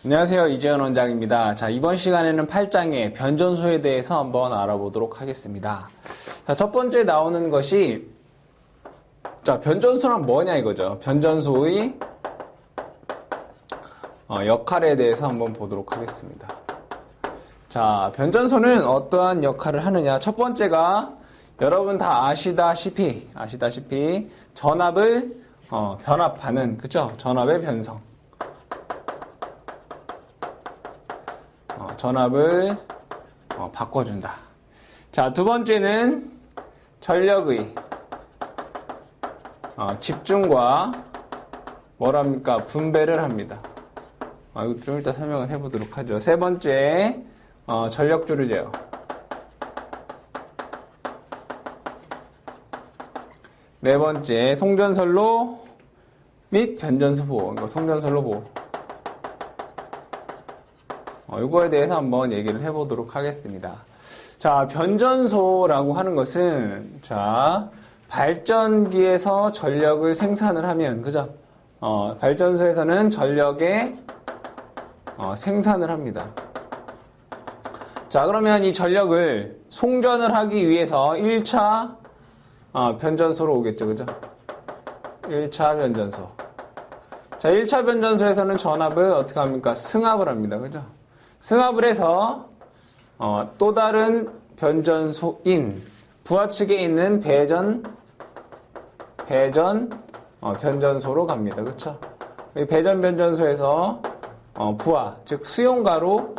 안녕하세요. 이재현 원장입니다. 자, 이번 시간에는 8장의 변전소에 대해서 한번 알아보도록 하겠습니다. 자, 첫 번째 나오는 것이, 자, 변전소는 뭐냐 이거죠. 변전소의 역할에 대해서 한번 보도록 하겠습니다. 자, 변전소는 어떠한 역할을 하느냐. 첫 번째가 여러분 다 아시다시피 전압을 변압하는, 그쵸? 전압의 변성. 전압을 바꿔준다. 자, 두 번째는 전력의 집중과 뭐랍니까? 분배를 합니다. 이거 좀 이따 설명을 해보도록 하죠. 세 번째, 전력조류 제어. 네 번째, 송전선로 및 변전소 보호. 이거 송전선로 보호. 이거에 대해서 한번 얘기를 해보도록 하겠습니다. 자, 변전소라고 하는 것은, 자, 발전기에서 전력을 생산을 하면, 그죠? 발전소에서는 전력의 생산을 합니다. 자, 그러면 이 전력을 송전을 하기 위해서 1차 변전소로 오겠죠, 그죠? 1차 변전소. 자, 1차 변전소에서는 전압을 어떻게 합니까? 승합을 합니다, 그죠? 승합을 해서 또 다른 변전소인 부하 측에 있는 배전 변전소로 갑니다. 그렇죠? 배전 변전소에서 부하 즉 수용가로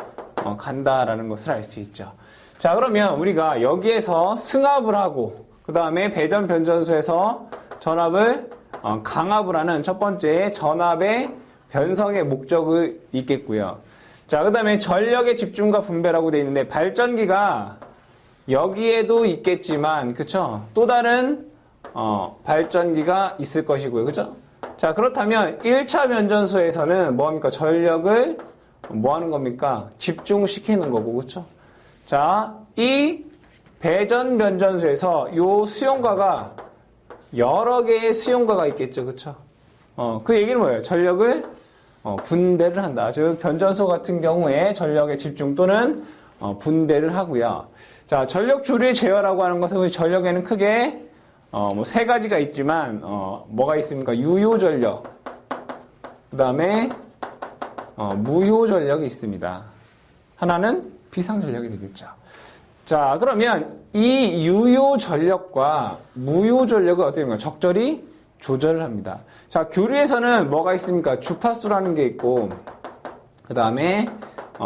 간다라는 것을 알 수 있죠. 자, 그러면 우리가 여기에서 승합을 하고 그 다음에 배전 변전소에서 전압을 강압을 하는 첫 번째 전압의 변성의 목적이 있겠고요. 자, 그 다음에 전력의 집중과 분배라고 되어 있는데 발전기가 여기에도 있겠지만, 그쵸? 또 다른 발전기가 있을 것이고요. 그죠? 자, 그렇다면 1차 변전소에서는 뭐합니까? 전력을 뭐 하는 겁니까? 집중시키는 거고, 그쵸? 자, 이 배전 변전소에서 요 수용가가 여러 개의 수용가가 있겠죠. 그쵸? 그 얘기는 뭐예요? 전력을 분배를 한다. 즉 변전소 같은 경우에 전력의 집중 또는 분배를 하고요. 자, 전력 조류의 제어라고 하는 것은 우리 전력에는 크게 세 가지가 있지만 뭐가 있습니까? 유효 전력, 그 다음에 무효 전력이 있습니다. 하나는 비상 전력이 되겠죠. 자, 그러면 이 유효 전력과 무효 전력을 어떻게 합니까? 적절히 조절을 합니다. 자, 교류에서는 뭐가 있습니까? 주파수라는 게 있고, 그 다음에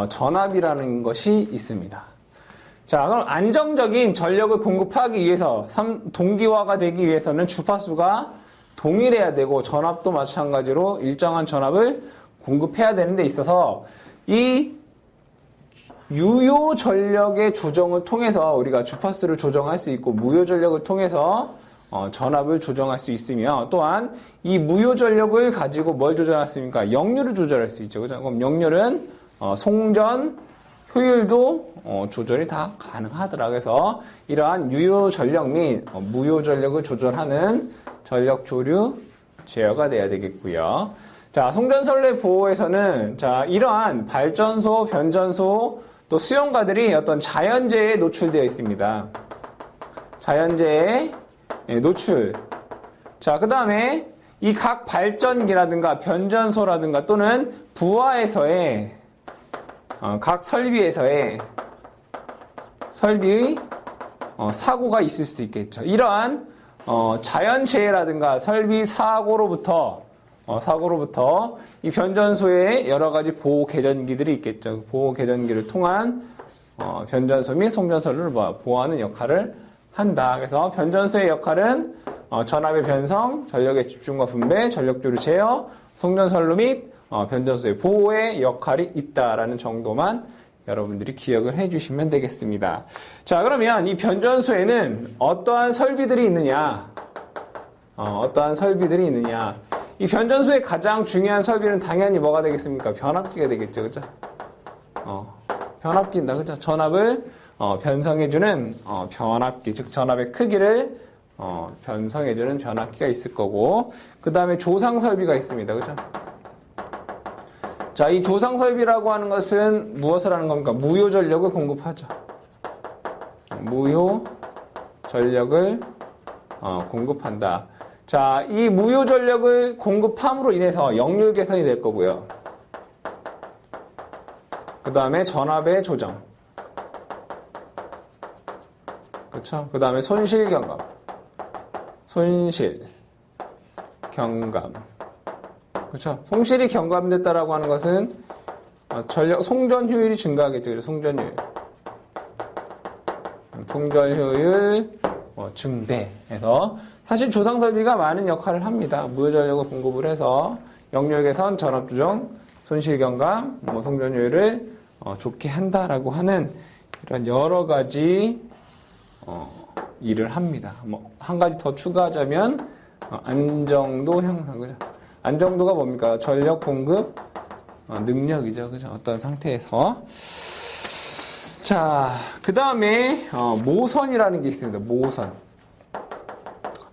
전압이라는 것이 있습니다. 자, 그럼 안정적인 전력을 공급하기 위해서 동기화가 되기 위해서는 주파수가 동일해야 되고 전압도 마찬가지로 일정한 전압을 공급해야 되는 데 있어서 이 유효 전력의 조정을 통해서 우리가 주파수를 조정할 수 있고 무효 전력을 통해서 전압을 조정할 수 있으며 또한 이 무효 전력을 가지고 뭘 조절할 수 있습니까? 역류를 조절할 수 있죠. 그죠? 그럼 역류는 송전 효율도 조절이 다 가능하더라. 그래서 이러한 유효 전력 및 무효 전력을 조절하는 전력 조류 제어가 돼야 되겠고요. 자, 송전선로의 보호에서는 자, 이러한 발전소, 변전소 또 수용가들이 어떤 자연재해에 노출되어 있습니다. 자연재해에 노출. 자, 그 다음에 이 각 발전기라든가 변전소라든가 또는 부하에서의 각 설비에서의 설비의 사고가 있을 수도 있겠죠. 이러한 자연재해라든가 설비 사고로부터 이 변전소에 여러 가지 보호 개전기들이 있겠죠. 보호 개전기를 통한 변전소 및 송전선로를 보호하는 역할을 한다. 그래서 변전소의 역할은 전압의 변성, 전력의 집중과 분배, 전력조류 제어, 송전선로 및 변전소의 보호의 역할이 있다라는 정도만 여러분들이 기억을 해주시면 되겠습니다. 자, 그러면 이 변전소에는 어떠한 설비들이 있느냐? 이 변전소의 가장 중요한 설비는 당연히 뭐가 되겠습니까? 변압기가 되겠죠, 그죠? 변압기입니다, 그죠? 전압을 변성해주는 변압기, 즉 전압의 크기를 변성해주는 변압기가 있을 거고, 그 다음에 조상 설비가 있습니다, 그죠? 자, 이 조상설비라고 하는 것은 무엇을 하는 겁니까? 무효 전력을 공급하죠. 무효 전력을 공급한다. 자, 이 무효 전력을 공급함으로 인해서 역률 개선이 될 거고요. 그 다음에 전압의 조정. 그렇죠? 그 다음에 손실 경감. 손실 경감. 그렇죠? 손실이 경감됐다라고 하는 것은 전력 송전 효율이 증가하겠죠. 송전 효율 증대해서 사실 조상 설비가 많은 역할을 합니다. 무효 전력을 공급을 해서 역률 개선, 전압 조정, 손실 경감, 송전 효율을 좋게 한다라고 하는 이런 여러 가지 일을 합니다. 한 가지 더 추가하자면 안정도 향상, 그죠? 안정도가 뭡니까? 전력 공급 능력이죠, 그죠? 어떤 상태에서. 자, 그 다음에 모선이라는 게 있습니다. 모선.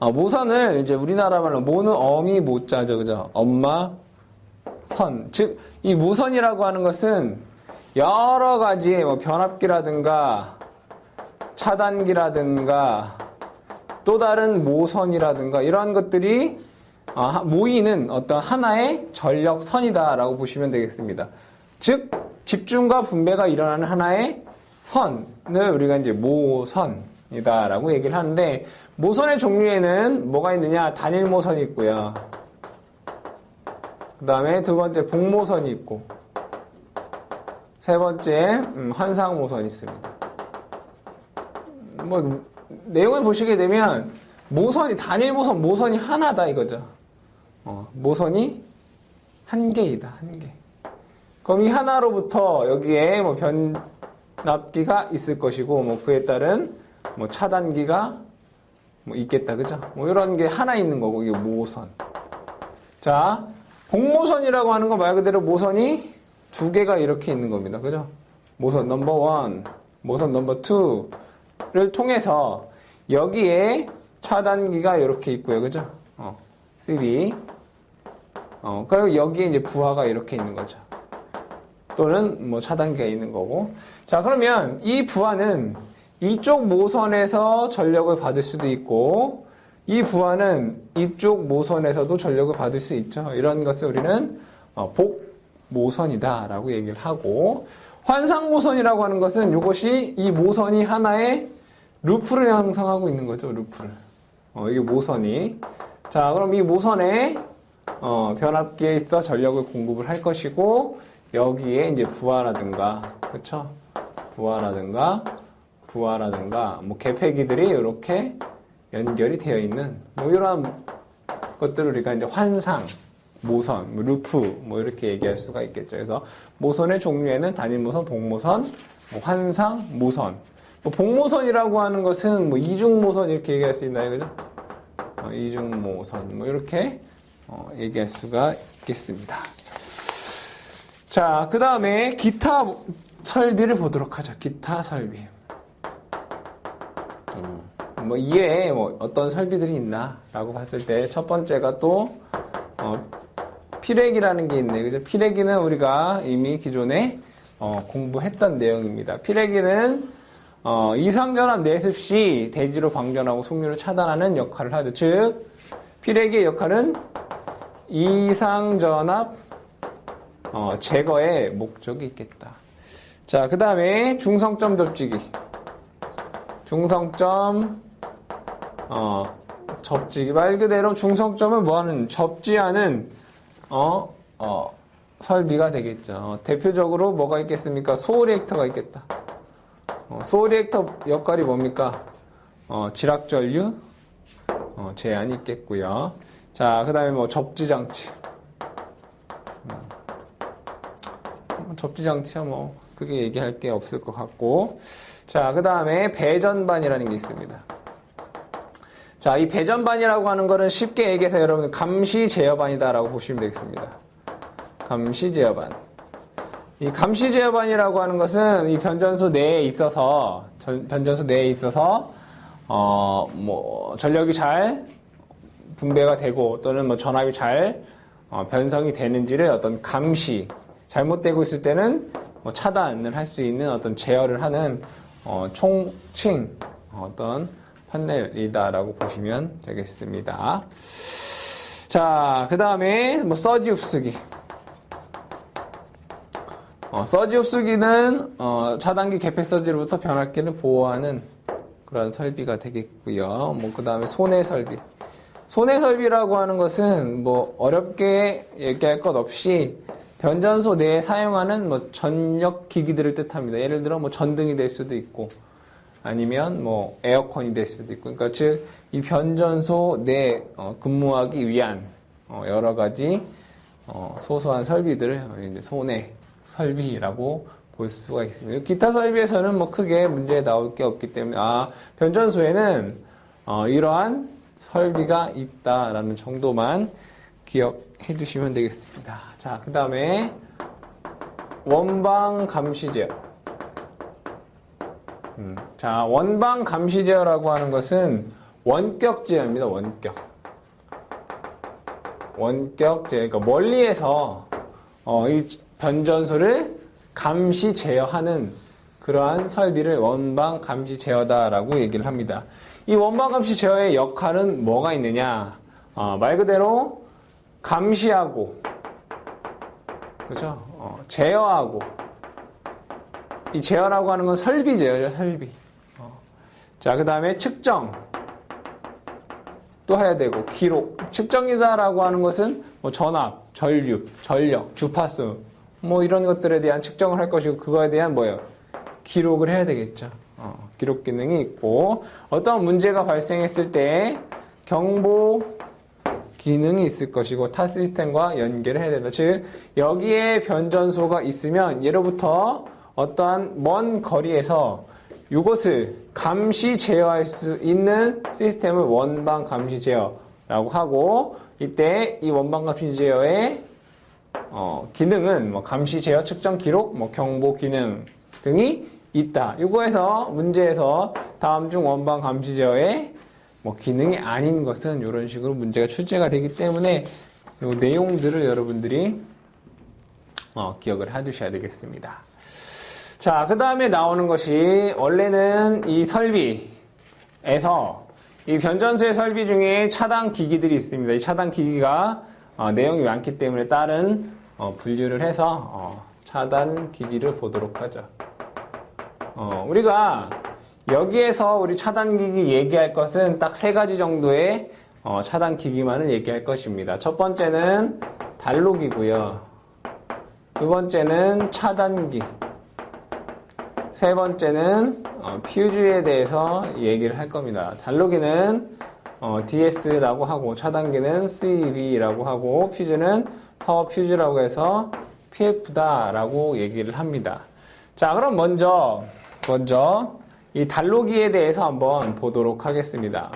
모선을 이제 우리나라 말로 모는 어미 모자죠, 그죠? 엄마 선. 즉, 이 모선이라고 하는 것은 여러 가지의 변압기라든가 차단기라든가 또 다른 모선이라든가 이러한 것들이 모이는 어떤 하나의 전력선이다라고 보시면 되겠습니다. 즉, 집중과 분배가 일어나는 하나의 선을 우리가 이제 모선이다라고 얘기를 하는데, 모선의 종류에는 뭐가 있느냐? 단일 모선이 있고요. 그 다음에 두 번째 복모선이 있고, 세 번째 환상 모선이 있습니다. 내용을 보시게 되면 모선이 단일 모선이 하나다 이거죠. 모선이 한 개이다, 한 개. 그럼 이 하나로부터 여기에 변압기가 있을 것이고, 그에 따른 차단기가 있겠다, 그죠? 이런 게 하나 있는 거고, 이게 모선. 자, 복모선이라고 하는 건 말 그대로 모선이 두 개가 이렇게 있는 겁니다, 그죠? 모선 넘버 1, 모선 넘버 2를 통해서 여기에 차단기가 이렇게 있고요, 그죠? CB. 그리고 여기에 이제 부하가 이렇게 있는 거죠. 또는 차단기가 있는 거고. 자, 그러면 이 부하는 이쪽 모선에서 전력을 받을 수도 있고, 이 부하는 이쪽 모선에서도 전력을 받을 수 있죠. 이런 것을 우리는 복모선이다라고 얘기를 하고, 환상모선이라고 하는 것은 이것이 이 모선이 하나의 루프를 형성하고 있는 거죠. 루프를. 이게 모선이. 자, 그럼 이 모선에 변압기에 있어 전력을 공급을 할 것이고, 여기에 이제 부하라든가, 그쵸? 부하라든가, 개폐기들이 이렇게 연결이 되어 있는, 이런 것들을 우리가 이제 환상, 모선, 루프, 이렇게 얘기할 수가 있겠죠. 그래서 모선의 종류에는 단일 모선, 복모선, 환상, 모선. 복모선이라고 하는 것은 이중모선 이렇게 얘기할 수 있나요? 그죠? 이중모선, 이렇게 얘기할 수가 있겠습니다. 자, 그 다음에 기타 설비를 보도록 하죠. 기타 설비. 이에 어떤 설비들이 있나라고 봤을 때 첫 번째가 또 피레기라는 게 있네요. 그죠? 피레기는 우리가 이미 기존에 공부했던 내용입니다. 피레기는 이상전압 내습 시 대지로 방전하고 속류를 차단하는 역할을 하죠. 즉, 피레기의 역할은 이상전압 제거의 목적이 있겠다. 자, 그 다음에 중성점 접지기. 중성점 접지기. 말 그대로 중성점은 뭐하는? 접지하는 설비가 되겠죠. 대표적으로 뭐가 있겠습니까? 소리액터가 있겠다. 소리액터 역할이 뭡니까? 지락전류 제한이 있겠고요. 자, 그 다음에 접지장치. 접지장치야 크게 얘기할 게 없을 것 같고. 자, 그 다음에 배전반이라는 게 있습니다. 자, 이 배전반이라고 하는 거는 쉽게 얘기해서 여러분 감시 제어반이다라고 보시면 되겠습니다. 감시 제어반. 이 감시 제어반이라고 하는 것은 이 변전소 내에 있어서 전력이 잘 분배가 되고 또는 전압이 잘 변성이 되는지를 어떤 감시 잘못되고 있을 때는 뭐 차단을 할 수 있는 어떤 제어를 하는 총칭 어떤 판넬이다라고 보시면 되겠습니다. 자, 그 다음에 뭐 서지 흡수기. 서지 흡수기는 차단기 개폐 서지로부터 변압기를 보호하는 그런 설비가 되겠고요. 뭐 그 다음에 손해 설비. 손해 설비라고 하는 것은 뭐 어렵게 얘기할 것 없이 변전소 내에 사용하는 뭐 전력 기기들을 뜻합니다. 예를 들어 뭐 전등이 될 수도 있고 아니면 뭐 에어컨이 될 수도 있고, 그러니까 즉 이 변전소 내에 근무하기 위한 여러 가지 소소한 설비들을 이제 손해 설비라고 볼 수가 있습니다. 기타 설비에서는 뭐 크게 문제 나올 게 없기 때문에 변전소에는 이러한 설비가 있다라는 정도만 기억해 주시면 되겠습니다. 자, 그 다음에 원방 감시 제어. 자, 원방 감시 제어라고 하는 것은 원격 제어입니다. 원격 제어. 그러니까 멀리에서 이 변전소를 감시 제어하는 그러한 설비를 원방 감시 제어다라고 얘기를 합니다. 이 원방 감시 제어의 역할은 뭐가 있느냐? 말 그대로 감시하고, 그죠? 제어하고. 이 제어라고 하는 건 설비 제어죠, 설비. 자, 그 다음에 측정. 또 해야 되고, 기록. 측정이다라고 하는 것은 뭐 전압, 전류, 전력, 주파수, 뭐 이런 것들에 대한 측정을 할 것이고, 그거에 대한 뭐예요? 기록을 해야 되겠죠. 기록 기능이 있고, 어떤 문제가 발생했을 때 경보 기능이 있을 것이고, 타 시스템과 연계를 해야 된다. 즉, 여기에 변전소가 있으면 예로부터 어떠한 먼 거리에서 이것을 감시 제어할 수 있는 시스템을 원방 감시 제어라고 하고, 이때 이 원방 감시 제어의 기능은 뭐 감시 제어, 측정 기록, 뭐 경보 기능 등이 있다. 이거에서 문제에서 다음 중 원방 감시 제어의 뭐 기능이 아닌 것은 이런 식으로 문제가 출제가 되기 때문에 이 내용들을 여러분들이 기억을 해두셔야 되겠습니다. 자, 그 다음에 나오는 것이 원래는 이 설비에서 이 변전소의 설비 중에 차단 기기들이 있습니다. 이 차단 기기가 내용이 많기 때문에 다른 분류를 해서 차단 기기를 보도록 하죠. 우리가 여기에서 우리 차단 기기 얘기할 것은 딱 세 가지 정도의 차단 기기만을 얘기할 것입니다. 첫 번째는 단록이고요. 두 번째는 차단기. 세 번째는 퓨즈에 대해서 얘기를 할 겁니다. 단록기는 DS라고 하고, 차단기는 CV라고 하고, 퓨즈는 파워 퓨즈라고 해서 PF다라고 얘기를 합니다. 자, 그럼 먼저 이 단록기에 대해서 한번 보도록 하겠습니다.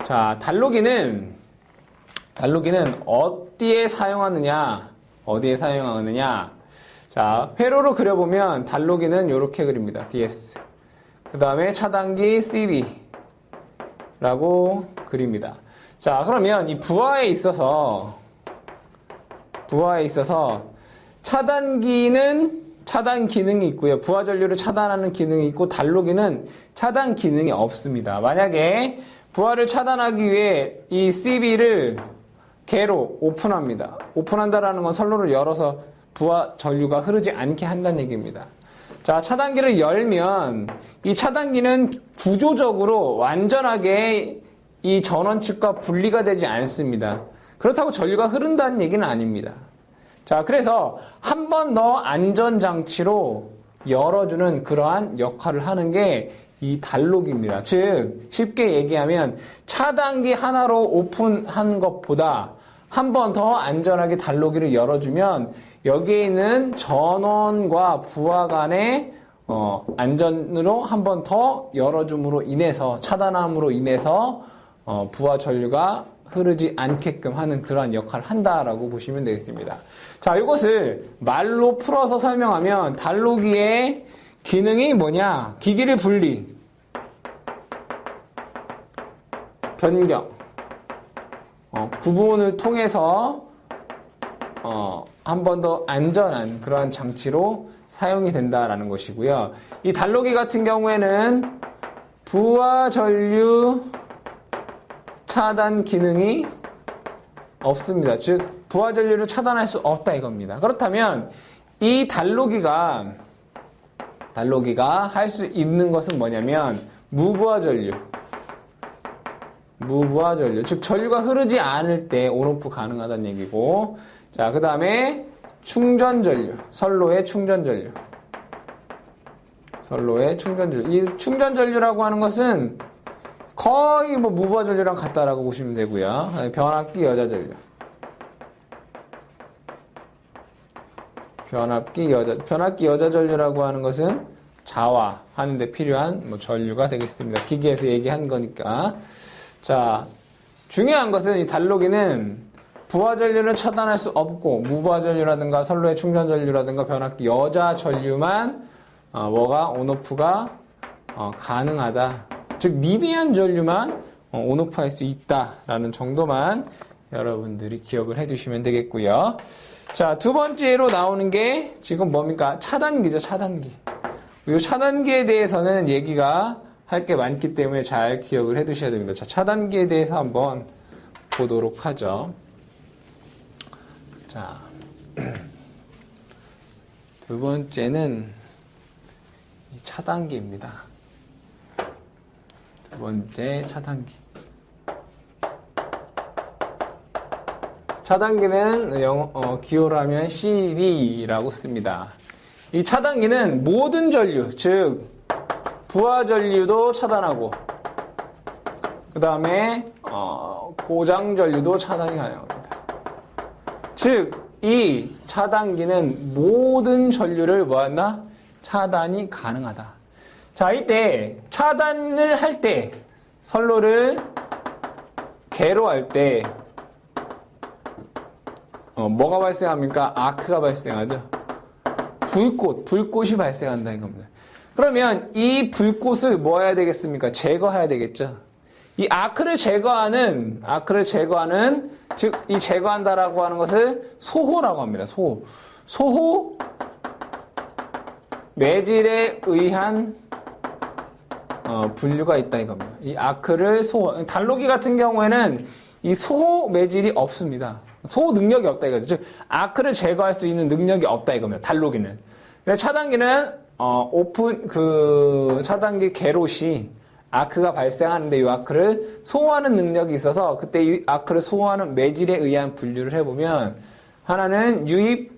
자, 단록기는 어디에 사용하느냐? 자, 회로로 그려보면 단록기는 이렇게 그립니다. DS. 그 다음에 차단기 CV라고 그립니다. 자, 그러면 이 부하에 있어서 차단기는 차단 기능이 있고요. 부하 전류를 차단하는 기능이 있고, 단록기는 차단 기능이 없습니다. 만약에 부하를 차단하기 위해 이 CV를 개로 오픈합니다. 오픈한다라는 건 선로를 열어서 부하 전류가 흐르지 않게 한다는 얘기입니다. 자, 차단기를 열면 이 차단기는 구조적으로 완전하게 이 전원측과 분리가 되지 않습니다. 그렇다고 전류가 흐른다는 얘기는 아닙니다. 자, 그래서 한 번 더 안전장치로 열어주는 그러한 역할을 하는 게 이 단록입니다. 즉, 쉽게 얘기하면 차단기 하나로 오픈한 것보다 한 번 더 안전하게 단록기를 열어주면 여기에 있는 전원과 부하 간의 안전으로 한 번 더 열어줌으로 인해서, 차단함으로 인해서 부하 전류가 흐르지 않게끔 하는 그러한 역할을 한다라고 보시면 되겠습니다. 자, 이것을 말로 풀어서 설명하면 단록기의 기능이 뭐냐? 기기를 분리, 변경, 구분을 통해서 한 번 더 안전한 그러한 장치로 사용이 된다라는 것이고요. 이 단로기 같은 경우에는 부하 전류 차단 기능이 없습니다. 즉 부하 전류를 차단할 수 없다 이겁니다. 그렇다면 이 단로기가 할 수 있는 것은 뭐냐면 무부하 전류, 즉 전류가 흐르지 않을 때 온오프 가능하다는 얘기고, 자, 그 다음에 충전 전류, 선로의 충전 전류. 이 충전 전류라고 하는 것은 거의 뭐 무부하 전류랑 같다라고 보시면 되고요. 변압기 여자 전류. 변압기 여자 전류라고 하는 것은 자화하는 데 필요한 뭐 전류가 되겠습니다. 기계에서 얘기한 거니까. 자, 중요한 것은 이 단로기는 부하 전류를 차단할 수 없고, 무부하 전류라든가 선로의 충전 전류라든가 변압기 여자 전류만 뭐가 온오프가 가능하다. 즉 미비한 전류만 온오프 할 수 있다라는 정도만 여러분들이 기억을 해두시면 되겠고요. 자, 두 번째로 나오는 게 지금 뭡니까? 차단기죠, 차단기. 이 차단기에 대해서는 얘기가 할 게 많기 때문에 잘 기억을 해 두셔야 됩니다. 자, 차단기에 대해서 한번 보도록 하죠. 자, 두 번째는 이 차단기입니다. 두 번째 차단기. 차단기는 기호로 하면 CV라고 씁니다. 이 차단기는 모든 전류, 즉 부하 전류도 차단하고, 그 다음에 고장 전류도 차단이 가능합니다. 즉 이 차단기는 모든 전류를 뭐한다? 차단이 가능하다. 자, 이때 차단을 할 때, 선로를 개로할 때 뭐가 발생합니까? 아크가 발생하죠. 불꽃이 발생한다 이겁니다. 그러면 이 불꽃을 뭐 해야 되겠습니까? 제거해야 되겠죠. 이 아크를 제거하는, 즉 이 제거한다라고 하는 것을 소호라고 합니다. 소호 매질에 의한 분류가 있다 이겁니다. 이 아크를 소호, 단로기 같은 경우에는 이 소호 매질이 없습니다. 소호 능력이 없다 이거죠. 즉 아크를 제거할 수 있는 능력이 없다 이겁니다. 단로기는. 차단기는 차단기 게롯이 아크가 발생하는데 이 아크를 소호하는 능력이 있어서 그때 이 아크를 소호하는 매질에 의한 분류를 해보면 하나는 유입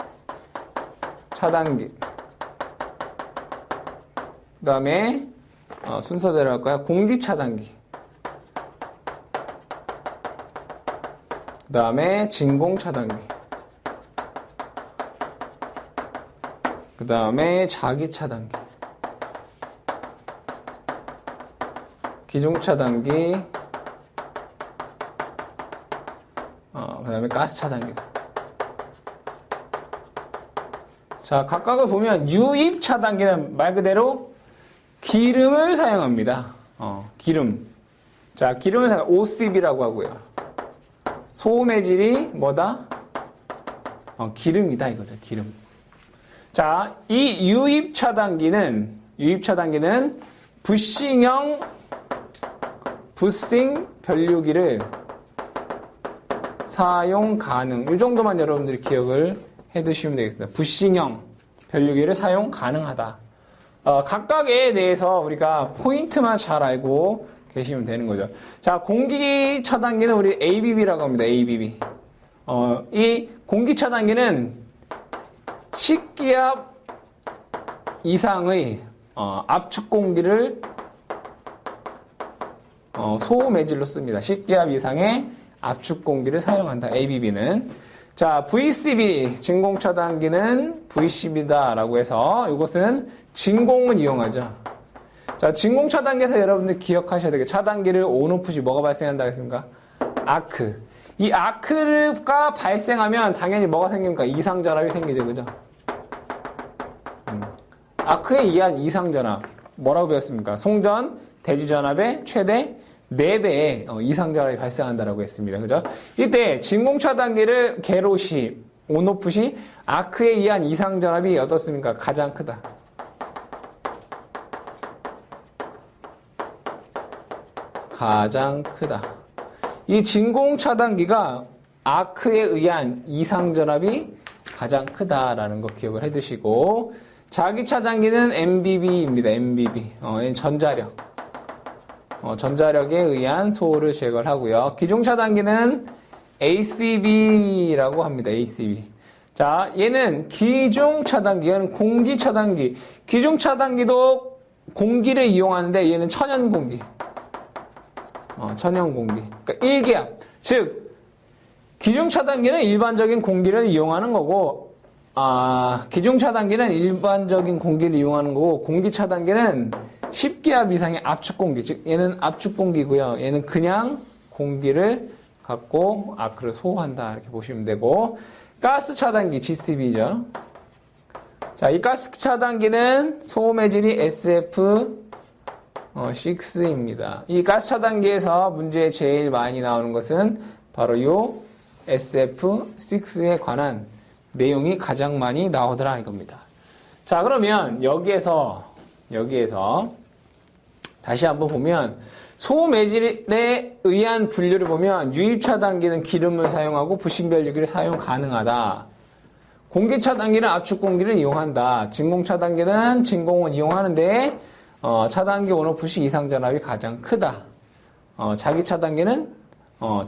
차단기, 그 다음에 순서대로 할까요? 공기 차단기, 그 다음에 진공 차단기, 그 다음에 자기 차단기, 기중 차단기, 그 다음에 가스 차단기. 자, 각각을 보면 유입 차단기는 말 그대로 기름을 사용합니다. 기름. 자, 기름을 사용, OCB라고 하고요. 소매질이 뭐다? 기름이다 이거죠, 기름. 자, 이 유입 차단기는 부싱형 부싱 변류기를 사용 가능. 이 정도만 여러분들이 기억을 해두시면 되겠습니다. 부싱형 변류기를 사용 가능하다. 각각에 대해서 우리가 포인트만 잘 알고 계시면 되는 거죠. 자, 공기 차단기는 우리 ABB라고 합니다. ABB. 이 공기 차단기는 10기압 이상의 압축 공기를 소호 매질로 씁니다. 10기압 이상의 압축 공기를 사용한다. ABB는. 자, VCB 진공 차단기는 VCB다라고 해서 이것은 진공을 이용하죠. 자, 진공 차단기에서 여러분들 기억하셔야 되게 차단기를 온오프 시 뭐가 발생한다고 했습니까? 아크. 이 아크가 발생하면 당연히 뭐가 생깁니까? 이상전압이 생기죠. 그죠? 아크에 의한 이상전압. 뭐라고 배웠습니까? 송전 대지전압의 최대 4배의 이상전압이 발생한다라고 했습니다. 그죠? 이때 진공 차단기를 게롯이 온오프시 아크에 의한 이상전압이 어떻습니까? 가장 크다. 가장 크다. 이 진공 차단기가 아크에 의한 이상전압이 가장 크다라는 거 기억을 해두시고, 자기 차단기는 MBB입니다. MBB. 전자력. 전자력에 의한 소호를 제거를 하고요. 기중 차단기는 ACB라고 합니다. ACB. 자, 얘는 기중 차단기, 얘는 공기 차단기. 기중 차단기도 공기를 이용하는데 얘는 천연 공기. 천연 공기. 그러니까 1기압. 즉, 기중 차단기는 일반적인 공기를 이용하는 거고, 기중 차단기는 일반적인 공기를 이용하는 거고, 공기 차단기는 10기압 이상의 압축 공기. 즉, 얘는 압축 공기고요. 얘는 그냥 공기를 갖고 아크를 소호한다. 이렇게 보시면 되고, 가스 차단기, GCB죠. 자, 이 가스 차단기는 소호 매질이 SF6입니다. 이 가스 차단기에서 문제에 제일 많이 나오는 것은 바로 이 SF6에 관한 내용이 가장 많이 나오더라 이겁니다. 자, 그러면 여기에서 다시 한번 보면 소호 매질에 의한 분류를 보면 유입 차단기는 기름을 사용하고 부식별 유기를 사용 가능하다. 공기 차단기는 압축 공기를 이용한다. 진공 차단기는 진공을 이용하는데 차단기 온오프시 이상전압이 가장 크다. 자기 차단기는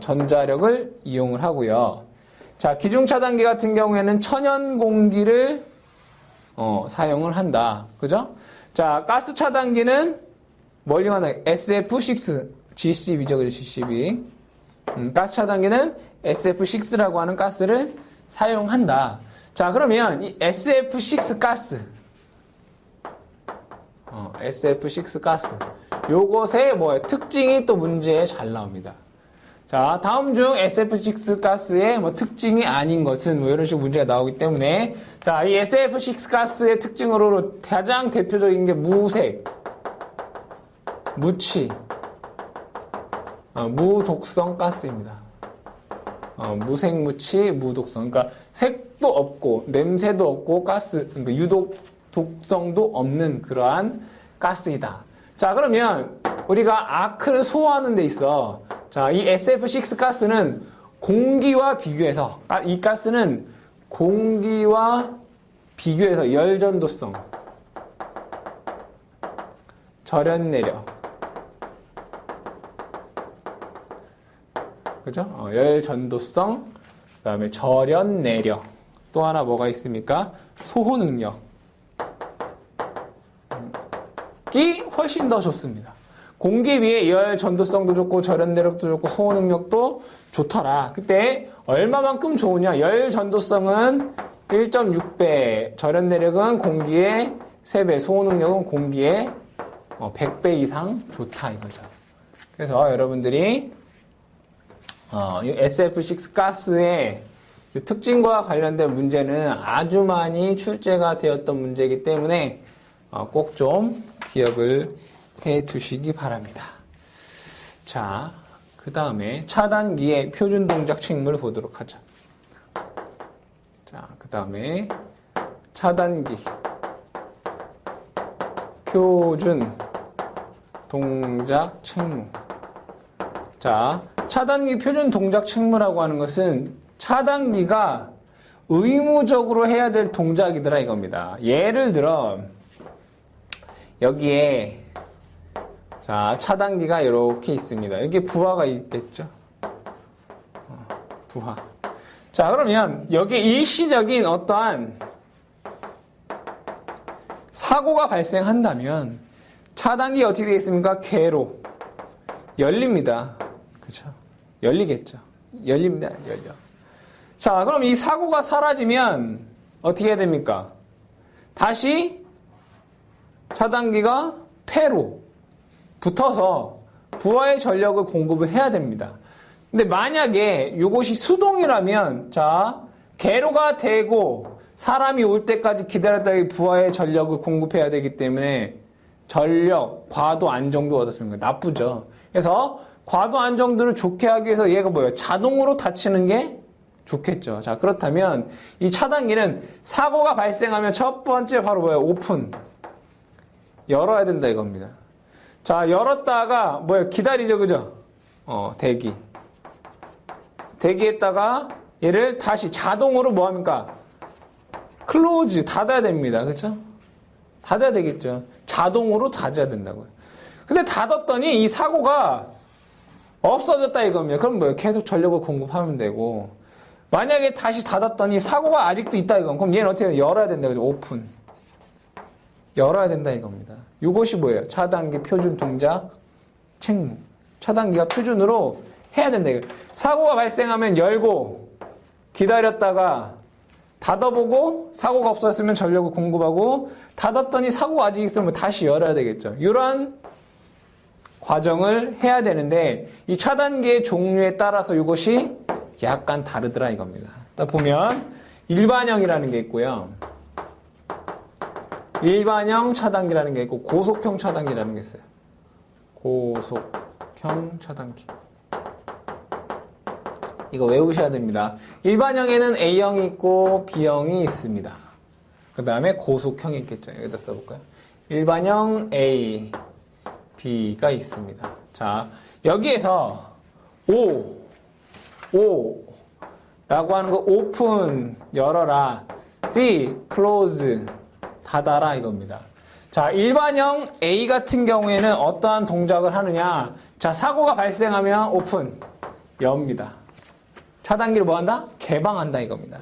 전자력을 이용을 하고요. 자, 기중 차단기 같은 경우에는 천연 공기를 사용을 한다. 그죠? 자, 가스 차단기는 뭘 이용한다? SF6, GCB죠. 그죠? GCB. 가스 차단기는 SF6라고 하는 가스를 사용한다. 자, 그러면 이 SF6 가스, SF6 가스, 요것의 특징이 또 문제에 잘 나옵니다. 자, 다음 중 SF6 가스의 특징이 아닌 것은 이런 식으로 문제가 나오기 때문에, 자, 이 SF6 가스의 특징으로 가장 대표적인 게 무색, 무취, 무독성 가스입니다. 무색, 무취, 무독성. 그러니까 색도 없고 냄새도 없고 가스, 그러니까 독성도 없는 그러한 가스이다. 자, 그러면 우리가 아크를 소화하는 데 있어. 자, 이 SF6 가스는 공기와 비교해서, 이 가스는 공기와 비교해서 열전도성, 절연내력, 그죠? 열전도성, 그 다음에 절연내력, 또 하나 뭐가 있습니까? 소호능력이 훨씬 더 좋습니다. 공기 비해 열 전도성도 좋고 절연내력도 좋고 소호능력도 좋더라. 그때 얼마만큼 좋으냐? 열 전도성은 1.6배, 절연내력은 공기의 3배, 소호능력은 공기의 100배 이상 좋다 이거죠. 그래서 여러분들이 이 SF6 가스의 특징과 관련된 문제는 아주 많이 출제가 되었던 문제이기 때문에 꼭 좀 기억을 해 두시기 바랍니다. 자, 그 다음에 차단기의 표준 동작 칙물을 보도록 하죠. 자, 그 다음에 차단기 표준 동작 칙물. 자, 차단기 표준 동작 칙물이라고 하는 것은 차단기가 의무적으로 해야 될 동작이더라 이겁니다. 예를 들어 여기에 자, 차단기가 이렇게 있습니다. 여기 부하가 있겠죠? 부하. 자, 그러면 여기 일시적인 어떠한 사고가 발생한다면 차단기가 어떻게 되겠습니까? 궤로 열립니다. 그렇죠? 열리겠죠? 열립니다. 열려. 자, 그럼 이 사고가 사라지면 어떻게 해야 됩니까? 다시 차단기가 폐로 붙어서 부하의 전력을 공급을 해야 됩니다. 근데 만약에 이것이 수동이라면, 자, 궤로가 되고 사람이 올 때까지 기다렸다가 부하의 전력을 공급해야 되기 때문에 전력, 과도 안정도 얻었습니다. 나쁘죠. 그래서 과도 안정도를 좋게 하기 위해서 얘가 뭐예요? 자동으로 닫히는 게 좋겠죠. 자, 그렇다면 이 차단기는 사고가 발생하면 첫 번째 바로 뭐예요? 오픈. 열어야 된다 이겁니다. 자, 열었다가 뭐예요? 기다리죠, 그죠? 대기. 대기했다가 얘를 다시 자동으로 뭐 합니까? 클로즈, 닫아야 됩니다. 그렇죠? 닫아야 되겠죠. 자동으로 닫아야 된다고요. 근데 닫았더니 이 사고가 없어졌다 이겁니다. 그럼 뭐예요? 계속 전력을 공급하면 되고, 만약에 다시 닫았더니 사고가 아직도 있다 이건, 그럼 얘는 어떻게 열어야 된다. 그죠? 오픈. 열어야 된다 이겁니다. 이것이 뭐예요? 차단기 표준 동작 책무. 차단기가 표준으로 해야 된다 이거. 사고가 발생하면 열고 기다렸다가 닫아보고 사고가 없었으면 전력을 공급하고, 닫았더니 사고가 아직 있으면 다시 열어야 되겠죠. 이런 과정을 해야 되는데 이 차단기의 종류에 따라서 이것이 약간 다르더라 이겁니다. 딱 보면 일반형이라는 게 있고요. 일반형 차단기라는 게 있고 고속형 차단기라는 게 있어요. 고속형 차단기. 이거 외우셔야 됩니다. 일반형에는 A형이 있고 B형이 있습니다. 그 다음에 고속형이 있겠죠. 여기다 써볼까요? 일반형 A, B가 있습니다. 자, 여기에서 라고 하는 거 오픈, 열어라. C, close, 닫아라 이겁니다. 자, 일반형 A 같은 경우에는 어떠한 동작을 하느냐. 자, 사고가 발생하면 오픈, 엽니다. 차단기를 뭐 한다? 개방한다 이겁니다.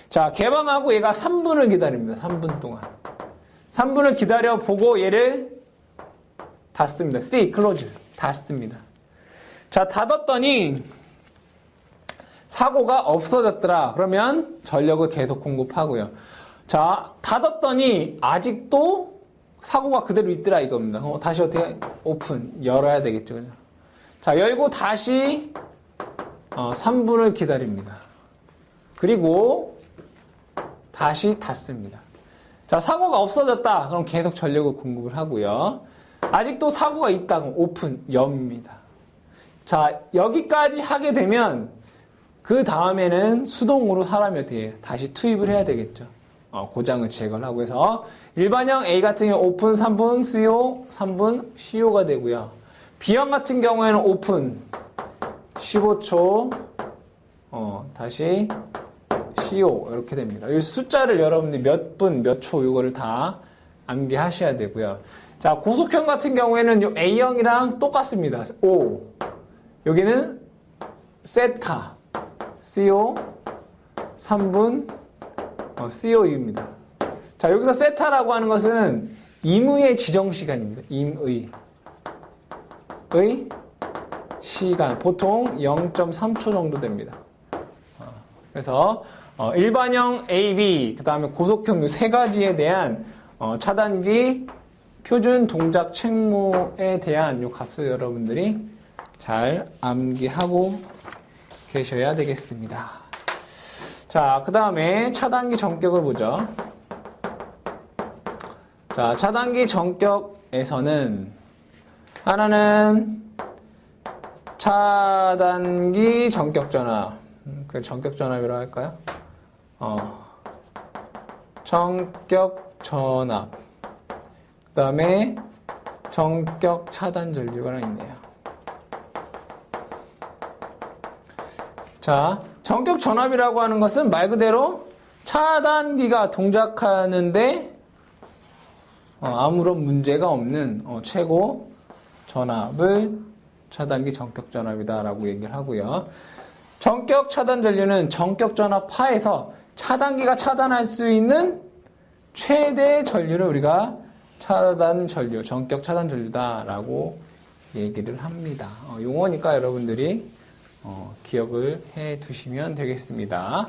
자, 개방하고 얘가 3분을 기다립니다. 3분 동안. 3분을 기다려보고 얘를 닫습니다. C, close, 닫습니다. 자, 닫았더니 사고가 없어졌더라. 그러면 전력을 계속 공급하고요. 자, 닫았더니 아직도 사고가 그대로 있더라 이겁니다. 다시 어떻게? 오픈, 열어야 되겠죠. 그죠? 자, 열고 다시 3분을 기다립니다. 그리고 다시 닫습니다. 자, 사고가 없어졌다. 그럼 계속 전력을 공급을 하고요. 아직도 사고가 있다. 그럼 오픈, 엽니다. 자, 여기까지 하게 되면 그 다음에는 수동으로 사람이 어떻게 다시 투입을 해야 되겠죠. 고장을 제거를 하고 해서 일반형 A 같은 경우 오픈 3분, CO 3분, CO가 되고요. B형 같은 경우에는 오픈 15초, 다시 CO 이렇게 됩니다. 이 숫자를 여러분들이 몇 분, 몇 초 이거를 다 암기하셔야 되고요. 자, 고속형 같은 경우에는 요 A형이랑 똑같습니다. O. 여기는 세타, CO 3분, CO입니다. 자, 여기서 세타라고 하는 것은 임의의 지정 시간입니다. 임의. 시간. 보통 0.3초 정도 됩니다. 그래서, 일반형 A, B, 그 다음에 고속형 이 세 가지에 대한, 차단기 표준 동작 책무에 대한 이 값을 여러분들이 잘 암기하고 계셔야 되겠습니다. 자, 그 다음에 차단기 전격을 보죠. 자, 차단기 전격에서는 하나는 차단기 전격 전압. 그 전격 전압이라고 할까요? 전격 전압. 그 다음에 전격 차단 전류가 하나 있네요. 자, 전격 전압이라고 하는 것은 말 그대로 차단기가 동작하는데 아무런 문제가 없는 최고 전압을 차단기 전격 전압이다라고 얘기를 하고요. 전격 차단 전류는 전격 전압 하에서 차단기가 차단할 수 있는 최대 전류를 우리가 차단 전류, 전격 차단 전류다라고 얘기를 합니다. 용어니까 여러분들이 기억을 해 두시면 되겠습니다.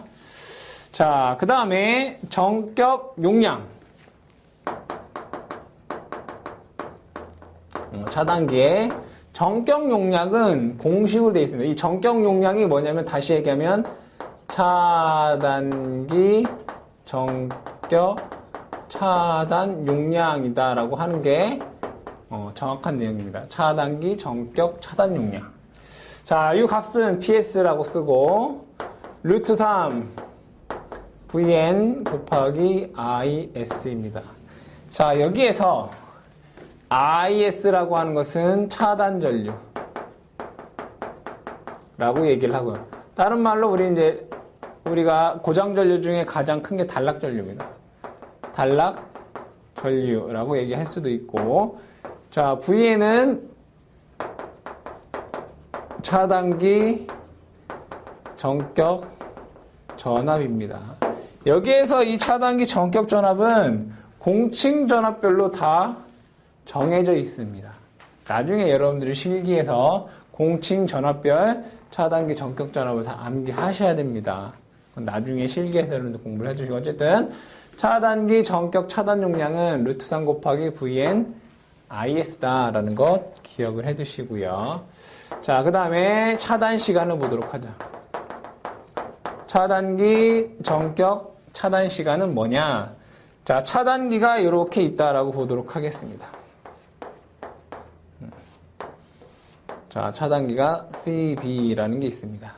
자, 그 다음에 전격 용량. 차단기의 전격 용량은 공식으로 되어 있습니다. 이 전격 용량이 뭐냐면 다시 얘기하면 차단기 전격 차단 용량이다라고 하는 게 정확한 내용입니다. 차단기 전격 차단 용량. 자, 이 값은 PS라고 쓰고 루트 3 Vn 곱하기 IS입니다. 자, 여기에서 IS라고 하는 것은 차단 전류 라고 얘기를 하고요. 다른 말로 우리가 고장 전류 중에 가장 큰 게 단락 전류입니다. 단락 전류라고 얘기할 수도 있고, 자, Vn은 차단기 전격 전압입니다. 여기에서 이 차단기 전격 전압은 공칭 전압별로 다 정해져 있습니다. 나중에 여러분들이 실기에서 공칭 전압별 차단기 전격 전압을 다 암기하셔야 됩니다. 나중에 실기에서 여러분들 공부를 해주시고, 어쨌든 차단기 전격 차단 용량은 루트 3 곱하기 Vn IS다라는 것 기억을 해두시고요. 자, 그 다음에 차단 시간을 보도록 하죠. 차단기 전격 차단 시간은 뭐냐? 자, 차단기가 이렇게 있다라고 보도록 하겠습니다. 자, 차단기가 CB라는 게 있습니다.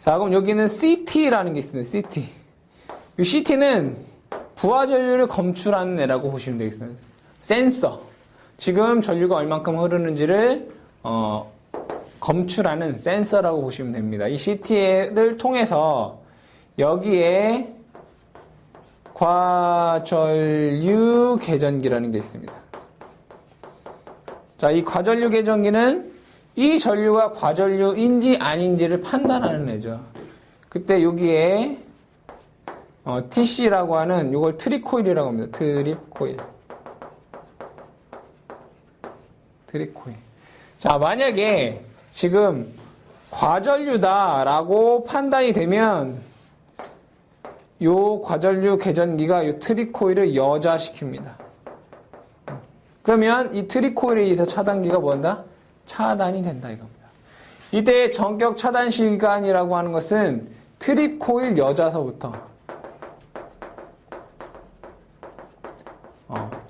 자, 그럼 여기는 CT라는 게 있습니다. CT. 이 CT는 부하 전류를 검출하는 애라고 보시면 되겠습니다. 센서. 지금 전류가 얼만큼 흐르는지를 검출하는 센서라고 보시면 됩니다. 이 CT를 통해서 여기에 과전류 계전기라는 게 있습니다. 자, 이 과전류 계전기는 이 전류가 과전류인지 아닌지를 판단하는 애죠. 그때 여기에 TC라고 하는 이걸 트립코일이라고 합니다. 트립코일. 자, 만약에 지금 과전류다라고 판단이 되면 요 과전류 계전기가 요 트립코일을 여자시킵니다. 그러면 이 트립코일에 의해서 차단기가 뭐한다? 차단이 된다 이겁니다. 이때 전격 차단 시간이라고 하는 것은 트립코일 여자서부터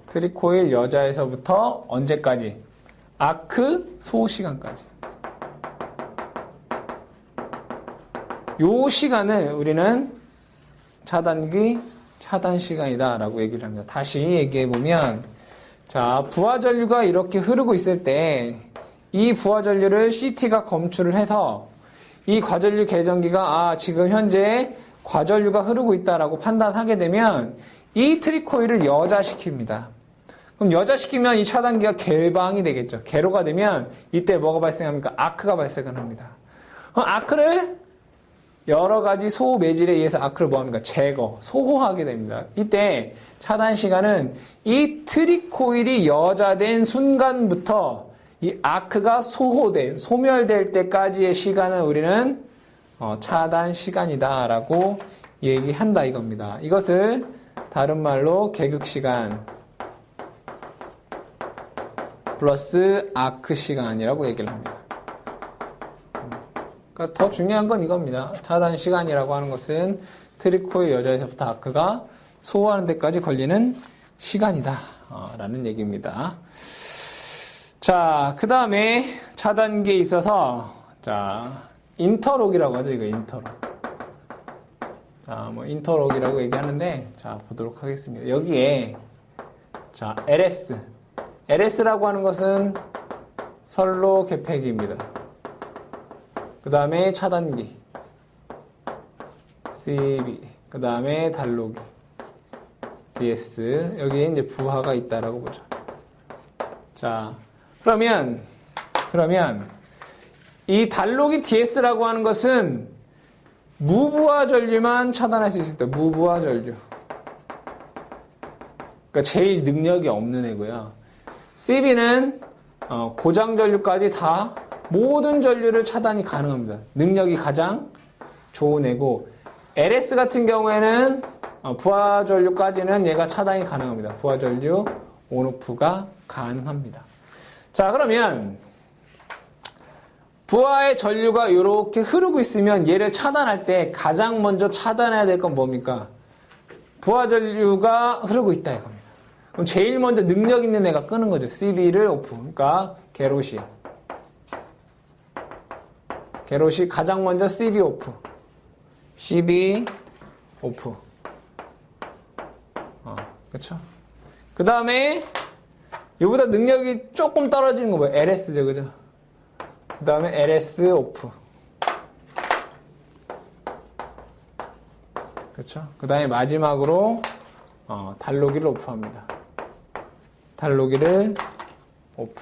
트립코일 여자에서부터 언제까지? 아크 소시간까지. 요 시간을 우리는 차단기 차단 시간이다 라고 얘기를 합니다. 다시 얘기해 보면, 자, 부하 전류가 이렇게 흐르고 있을 때 이 부하 전류를 CT가 검출을 해서 이 과전류 계전기가 지금 현재 과전류가 흐르고 있다라고 판단하게 되면 이 트립코일을 여자시킵니다. 그럼 여자시키면 이 차단기가 개방이 되겠죠. 개로가 되면 이때 뭐가 발생합니까? 아크가 발생을 합니다. 그럼 아크를 여러 가지 소호 매질에 의해서 아크를 뭐합니까? 제거, 소호하게 됩니다. 이때 차단 시간은 이 트립코일이 여자된 순간부터 이 아크가 소멸될 때까지의 시간을 우리는 차단 시간이다라고 얘기한다 이겁니다. 이것을 다른 말로 계극 시간 플러스 아크 시간이라고 얘기를 합니다. 그러니까 더 중요한 건 이겁니다. 차단 시간이라고 하는 것은 트립코일 여자에서부터 아크가 소호하는 데까지 걸리는 시간이다 라는 얘기입니다. 자, 그 다음에 차단기에 있어서 자, 인터록이라고 하죠. 이거 인터록. 자, 뭐 인터록이라고 얘기하는데, 자, 보도록 하겠습니다. 여기에 자, LS라고 하는 것은 선로 개폐기입니다. 그 다음에 차단기 CB, 그 다음에 단로기 DS, 여기에 이제 부하가 있다라고 보죠. 자, 그러면 이 단로기 DS라고 하는 것은 무부하 전류만 차단할 수 있을 때, 무부하 전류. 그러니까 제일 능력이 없는 애고요. CB는 고장 전류까지 다 모든 전류를 차단이 가능합니다. 능력이 가장 좋은 애고, LS 같은 경우에는 부하 전류까지는 얘가 차단이 가능합니다. 부하 전류 온오프가 가능합니다. 자, 그러면 부하의 전류가 이렇게 흐르고 있으면 얘를 차단할 때 가장 먼저 차단해야 될 건 뭡니까? 부하 전류가 흐르고 있다 이겁니다. 그럼 제일 먼저 능력 있는 애가 끄는 거죠. CB를 오프. 그러니까 게롯이 가장 먼저 CB 오프. CB 오프. 그쵸? 그 다음에 이보다 능력이 조금 떨어지는 거 뭐예요? LS죠, 그죠? 그 다음에 LS 오프. 그쵸? 그 다음에 마지막으로 달로기를 오프합니다. 달로기를 오프.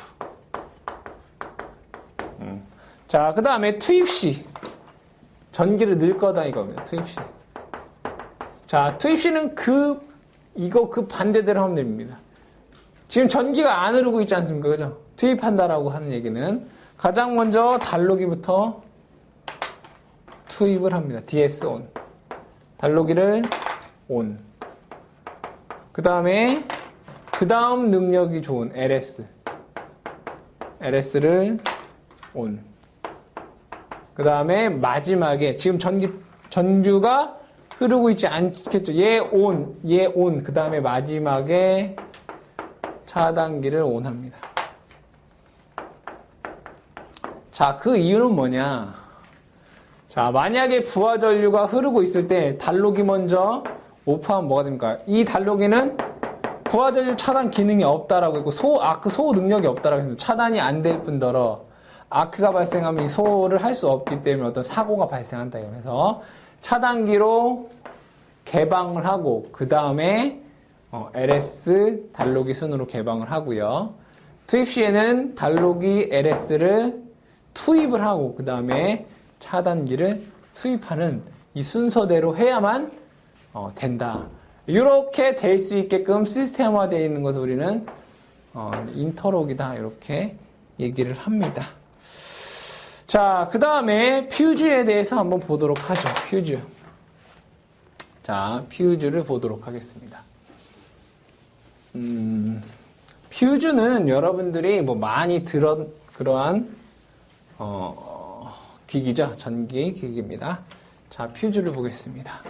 자, 그 다음에 투입시. 전기를 넣을 거다 이겁니다. 투입시. 자, 투입시는 그 반대대로 하면 됩니다. 지금 전기가 안 흐르고 있지 않습니까? 그죠? 투입한다라고 하는 얘기는 가장 먼저 달로기부터 투입을 합니다. DS ON. 달로기를 ON. 그 다음에 그 다음 능력이 좋은 LS. LS를 ON. 그 다음에 마지막에 지금 전류가 흐르고 있지 않겠죠. 얘 ON. 그 다음에 마지막에 차단기를 ON합니다. 자, 그 이유는 뭐냐? 자, 만약에 부하 전류가 흐르고 있을 때 달로기 먼저 오프하면 뭐가 됩니까? 이 달로기는 부하 전류 차단 기능이 없다라고 했고 아크 소호 능력이 없다라고 했습니다. 차단이 안 될 뿐더러 아크가 발생하면 이 소호를 할 수 없기 때문에 어떤 사고가 발생한다. 그래서 차단기로 개방을 하고 그 다음에 LS 달로기 순으로 개방을 하고요. 투입 시에는 달로기 LS를 투입을 하고 그 다음에 차단기를 투입하는 이 순서대로 해야만 된다. 이렇게 될 수 있게끔 시스템화되어 있는 것을 우리는 인터록이다 이렇게 얘기를 합니다. 자, 그 다음에 퓨즈에 대해서 한번 보도록 하죠. 퓨즈. 자, 퓨즈를 보도록 하겠습니다. 퓨즈는 여러분들이 뭐 많이 들은 그러한 기기죠. 전기 기기입니다. 자, 퓨즈를 보겠습니다.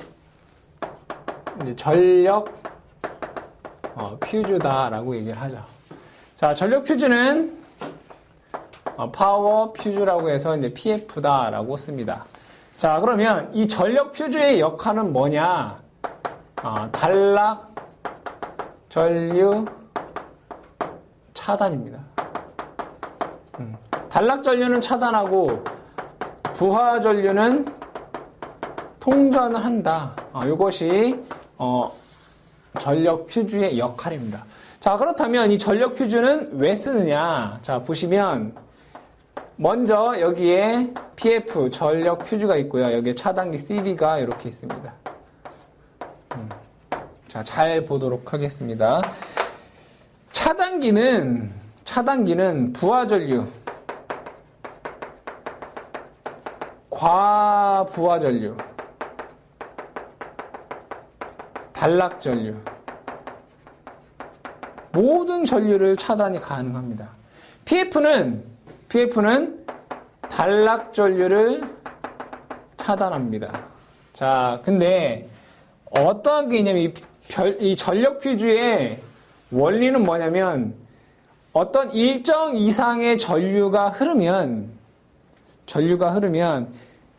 이제 전력 퓨즈다라고 얘기를 하죠. 자, 전력 퓨즈는 파워 퓨즈라고 해서 이제 PF다라고 씁니다. 자, 그러면 이 전력 퓨즈의 역할은 뭐냐? 단락 전류 차단입니다. 단락 전류는 차단하고 부하 전류는 통전을 한다. 이것이 전력 퓨즈의 역할입니다. 자, 그렇다면 이 전력 퓨즈는 왜 쓰느냐? 자, 보시면 먼저 여기에 PF 전력 퓨즈가 있고요. 여기에 차단기 CB가 이렇게 있습니다. 자, 잘 보도록 하겠습니다. 차단기는 부하 전류, 과부하 전류, 단락 전류, 모든 전류를 차단이 가능합니다. PF는 단락 전류를 차단합니다. 자, 근데 어떠한 게 있냐면 이 전력 퓨즈의 원리는 뭐냐면 어떤 일정 이상의 전류가 흐르면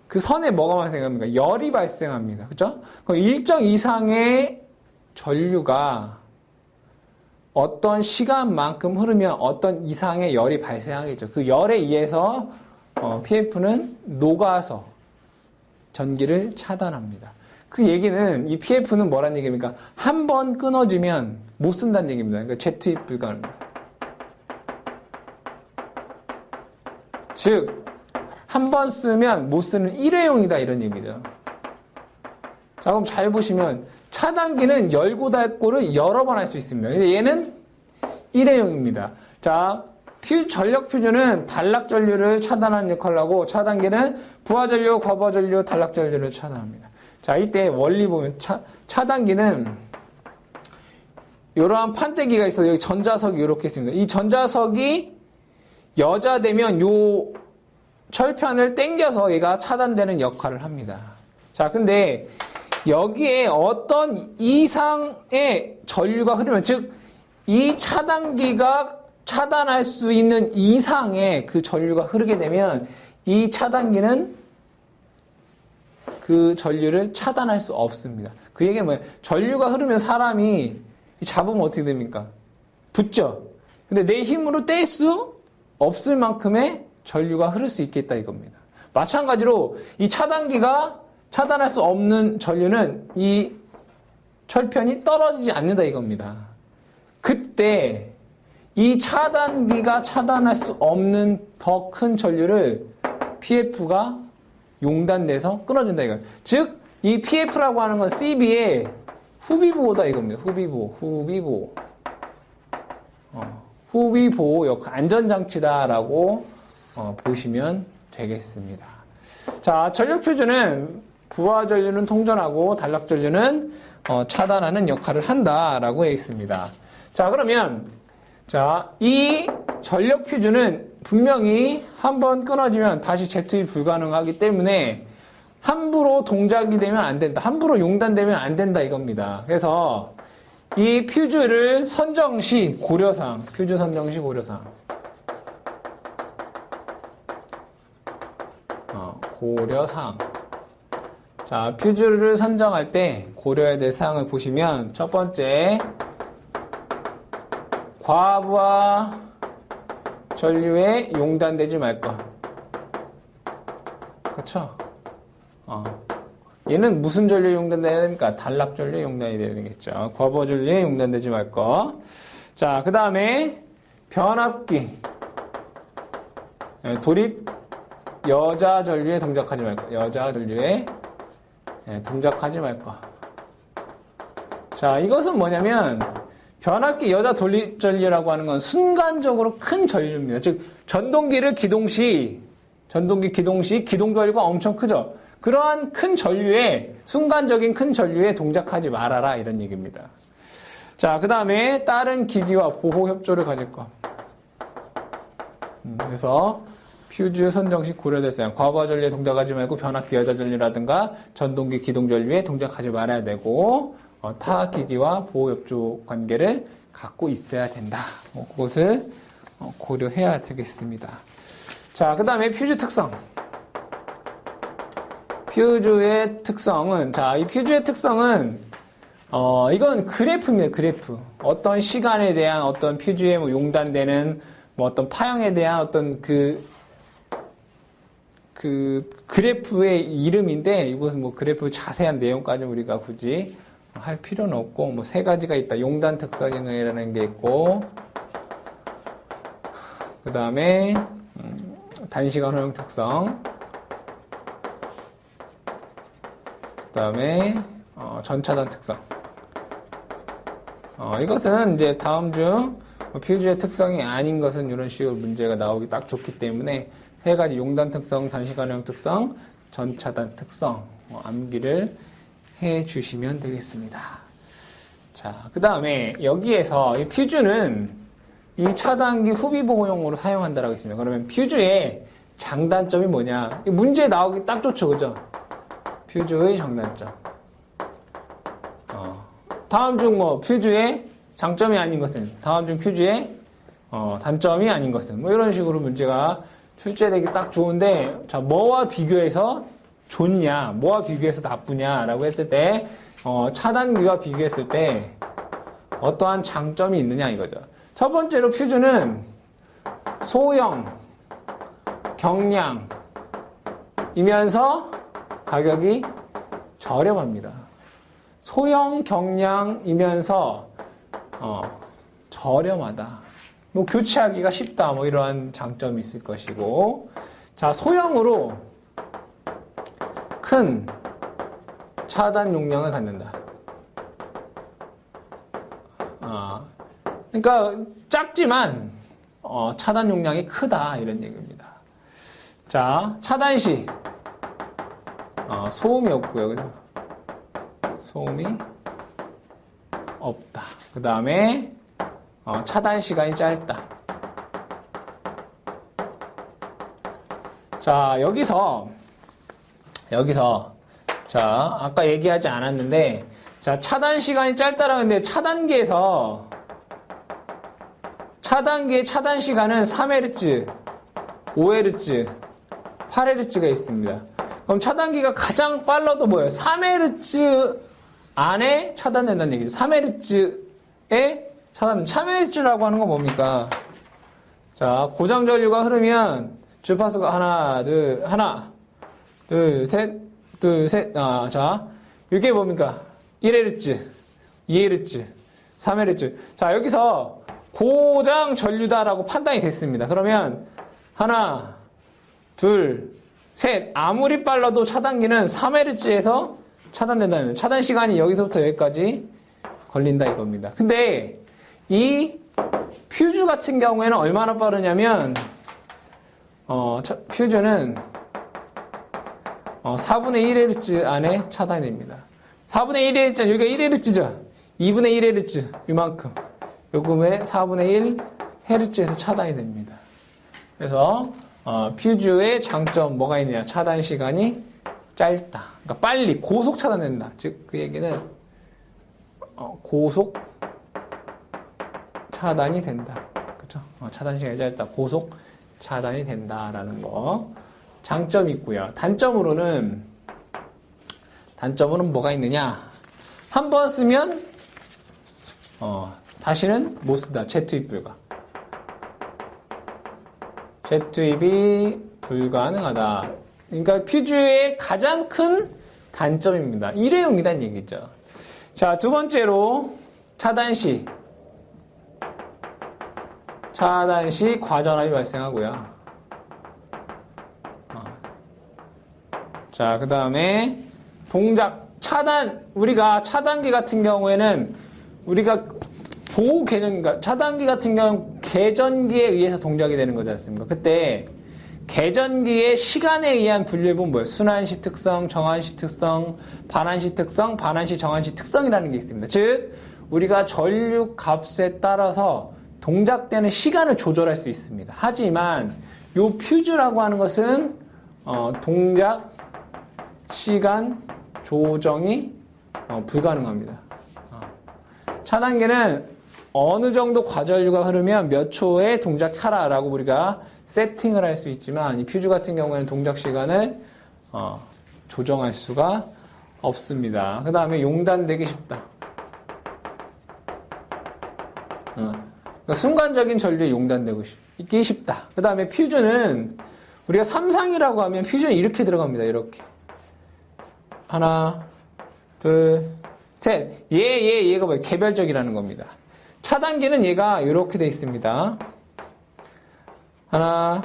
그 선에 뭐가 발생합니까? 열이 발생합니다. 그렇죠? 그럼 일정 이상의 전류가 어떤 시간만큼 흐르면 어떤 이상의 열이 발생하겠죠. 그 열에 의해서 PF는 녹아서 전기를 차단합니다. 그 얘기는 이 PF는 뭐란 얘기입니까? 한 번 끊어지면 못 쓴다는 얘기입니다. 그러니까 재투입 불가합니다. 즉, 한 번 쓰면 못 쓰는 일회용이다 이런 얘기죠. 자, 그럼 잘 보시면 차단기는 열고 닫고를 여러 번 할 수 있습니다. 근데 얘는 일회용입니다. 자, 전력 퓨즈는 단락 전류를 차단하는 역할을 하고 차단기는 부하 전류, 과부하 전류, 단락 전류를 차단합니다. 자, 이때 원리 보면 차단기는 이러한 판때기가 있어요. 여기 전자석이 이렇게 있습니다. 이 전자석이 여자되면 요 철편을 당겨서 얘가 차단되는 역할을 합니다. 자, 근데 여기에 어떤 이상의 전류가 흐르면, 즉, 이 차단기가 차단할 수 있는 이상의 그 전류가 흐르게 되면 이 차단기는 그 전류를 차단할 수 없습니다. 그 얘기는 뭐예요? 전류가 흐르면 사람이 잡으면 어떻게 됩니까? 붙죠. 근데 내 힘으로 뗄 수 없을 만큼의 전류가 흐를 수 있겠다 이겁니다. 마찬가지로 이 차단기가 차단할 수 없는 전류는 이 철편이 떨어지지 않는다 이겁니다. 그때 이 차단기가 차단할 수 없는 더 큰 전류를 PF가 용단돼서 끊어준다 이거예요. 즉, 이 PF라고 하는 건 CB의 후비보호다 이겁니다. 후비보호 역할, 안전장치다라고 보시면 되겠습니다. 자, 전력 표준은 부하 전류는 통전하고 단락 전류는 차단하는 역할을 한다라고 되어 있습니다. 자, 그러면 이 전력 퓨즈는 분명히 한번 끊어지면 다시 재투입 불가능하기 때문에 함부로 동작이 되면 안 된다. 함부로 용단되면 안 된다 이겁니다. 그래서 이 퓨즈를 선정 시 고려사항, 퓨즈 선정 시 고려사항. 고려사항. 자, 퓨즈를 선정할 때 고려해야 될 사항을 보시면 첫 번째, 과부하 전류에 용단되지 말 것. 그쵸? 얘는 무슨 전류에 용단돼야 됩니까? 단락 전류에 용단이 돼야 되겠죠. 과부하 전류에 용단되지 말 것. 자, 그 다음에 변압기. 돌입 여자 전류에 동작하지 말 것. 여자 전류에 동작하지 말 것. 자, 이것은 뭐냐면 변압기 여자 돌립 전류라고 하는 건 순간적으로 큰 전류입니다. 즉 전동기를 기동 시 기동 전류가 엄청 크죠. 그러한 큰 전류에 순간적인 큰 전류에 동작하지 말아라 이런 얘기입니다. 자, 그 다음에 다른 기기와 보호 협조를 가질 것. 그래서 퓨즈 선정 시 고려될 사항, 과부하 전류에 동작하지 말고 변압기 여자 전류라든가 전동기 기동 전류에 동작하지 말아야 되고 타 기기와 보호 협조 관계를 갖고 있어야 된다. 그것을 고려해야 되겠습니다. 자, 그 다음에 퓨즈 특성. 퓨즈의 특성은, 이 퓨즈의 특성은, 이건 그래프입니다, 그래프. 어떤 시간에 대한 어떤 퓨즈에 용단되는 어떤 파형에 대한 어떤 그 그래프의 이름인데, 이것은 그래프 자세한 내용까지 우리가 굳이 할 필요는 없고, 세 가지가 있다. 용단 특성이라는 게 있고, 그 다음에, 단시간 허용 특성, 그 다음에, 전차단 특성. 이것은 이제 다음 중 퓨즈의 특성이 아닌 것은 이런 식으로 문제가 나오기 딱 좋기 때문에, 세 가지 용단 특성, 단시간 허용 특성, 전차단 특성, 암기를 해 주시면 되겠습니다. 자, 그 다음에 여기에서 이 퓨즈는 이 차단기 후비보호용으로 사용한다라고 했습니다. 그러면 퓨즈의 장단점이 뭐냐? 문제 나오기 딱 좋죠, 그죠? 퓨즈의 장단점. 다음 중 퓨즈의 장점이 아닌 것은, 다음 중 퓨즈의 단점이 아닌 것은, 이런 식으로 문제가 출제되기 딱 좋은데, 자, 뭐와 비교해서 좋냐, 뭐와 비교해서 나쁘냐라고 했을 때, 차단기와 비교했을 때 어떠한 장점이 있느냐 이거죠. 첫 번째로 퓨즈는 소형, 경량이면서 가격이 저렴합니다. 소형, 경량이면서 저렴하다. 교체하기가 쉽다. 이러한 장점이 있을 것이고, 자, 소형으로 큰 차단 용량을 갖는다. 그러니까 작지만 차단 용량이 크다 이런 얘기입니다. 자, 차단 시 소음이 없고요, 그죠? 소음이 없다. 그 다음에 차단 시간이 짧다. 자, 여기서 자, 아까 얘기하지 않았는데, 자, 차단 시간이 짧다라고 했는데, 차단기에서 차단기의 차단 시간은 3Hz, 5Hz, 8Hz가 있습니다. 그럼 차단기가 가장 빨라도 뭐예요? 3Hz 안에 차단된다는 얘기죠. 3Hz에 차단. 3Hz라고 하는 건 뭡니까? 자, 고정 전류가 흐르면 주파수가 하나, 둘, 셋. 자, 이게 뭡니까? 1Hz, 2Hz, 3Hz. 자, 여기서 고장 전류다라고 판단이 됐습니다. 그러면 하나, 둘, 셋. 아무리 빨라도 차단기는 3Hz에서 차단된다는, 차단 시간이 여기서부터 여기까지 걸린다 이겁니다. 근데 이 퓨즈 같은 경우에는 얼마나 빠르냐면 퓨즈는 4분의 1Hz 안에 차단됩니다. 4분의 1Hz, 여기가 1Hz죠. 2분의 1Hz, 이만큼. 요금의 4분의 1Hz에서 차단이 됩니다. 그래서 퓨즈의 장점 뭐가 있느냐? 차단 시간이 짧다. 그러니까 빨리 고속 차단된다. 즉 그 얘기는 고속 차단이 된다. 그렇죠? 차단 시간이 짧다. 고속 차단이 된다라는 거. 장점이 있고요. 단점으로는 뭐가 있느냐? 한 번 쓰면 다시는 못 쓰다. 재투입 불가. 재투입이 불가능하다. 그러니까 퓨즈의 가장 큰 단점입니다. 일회용이란 얘기죠. 자, 두 번째로 차단 시 과전압이 발생하고요. 자, 그 다음에 동작 차단. 우리가 차단기 같은 경우에는 우리가 보호 개전기가 차단기 같은 경우는 개전기에 의해서 동작이 되는 거지 않습니까? 그때 개전기의 시간에 의한 분류해 보면 뭐예요? 순환시 특성, 정환시 특성, 반환시 특성, 반환시 정환시 특성이라는 게 있습니다. 즉 우리가 전류 값에 따라서 동작되는 시간을 조절할 수 있습니다. 하지만 요 퓨즈라고 하는 것은 동작 시간 조정이 불가능합니다. 차단기는 어느 정도 과전류가 흐르면 몇 초에 동작하라라고 우리가 세팅을 할 수 있지만 이 퓨즈 같은 경우에는 동작 시간을 조정할 수가 없습니다. 그 다음에 용단되기 쉽다. 그러니까 순간적인 전류에 용단되고 있기 쉽다. 그 다음에 퓨즈는 우리가 삼상이라고 하면 퓨즈는 이렇게 들어갑니다. 이렇게 하나, 둘, 셋. 얘가 뭐예요? 개별적이라는 겁니다. 차단기는 얘가 이렇게 돼 있습니다. 하나,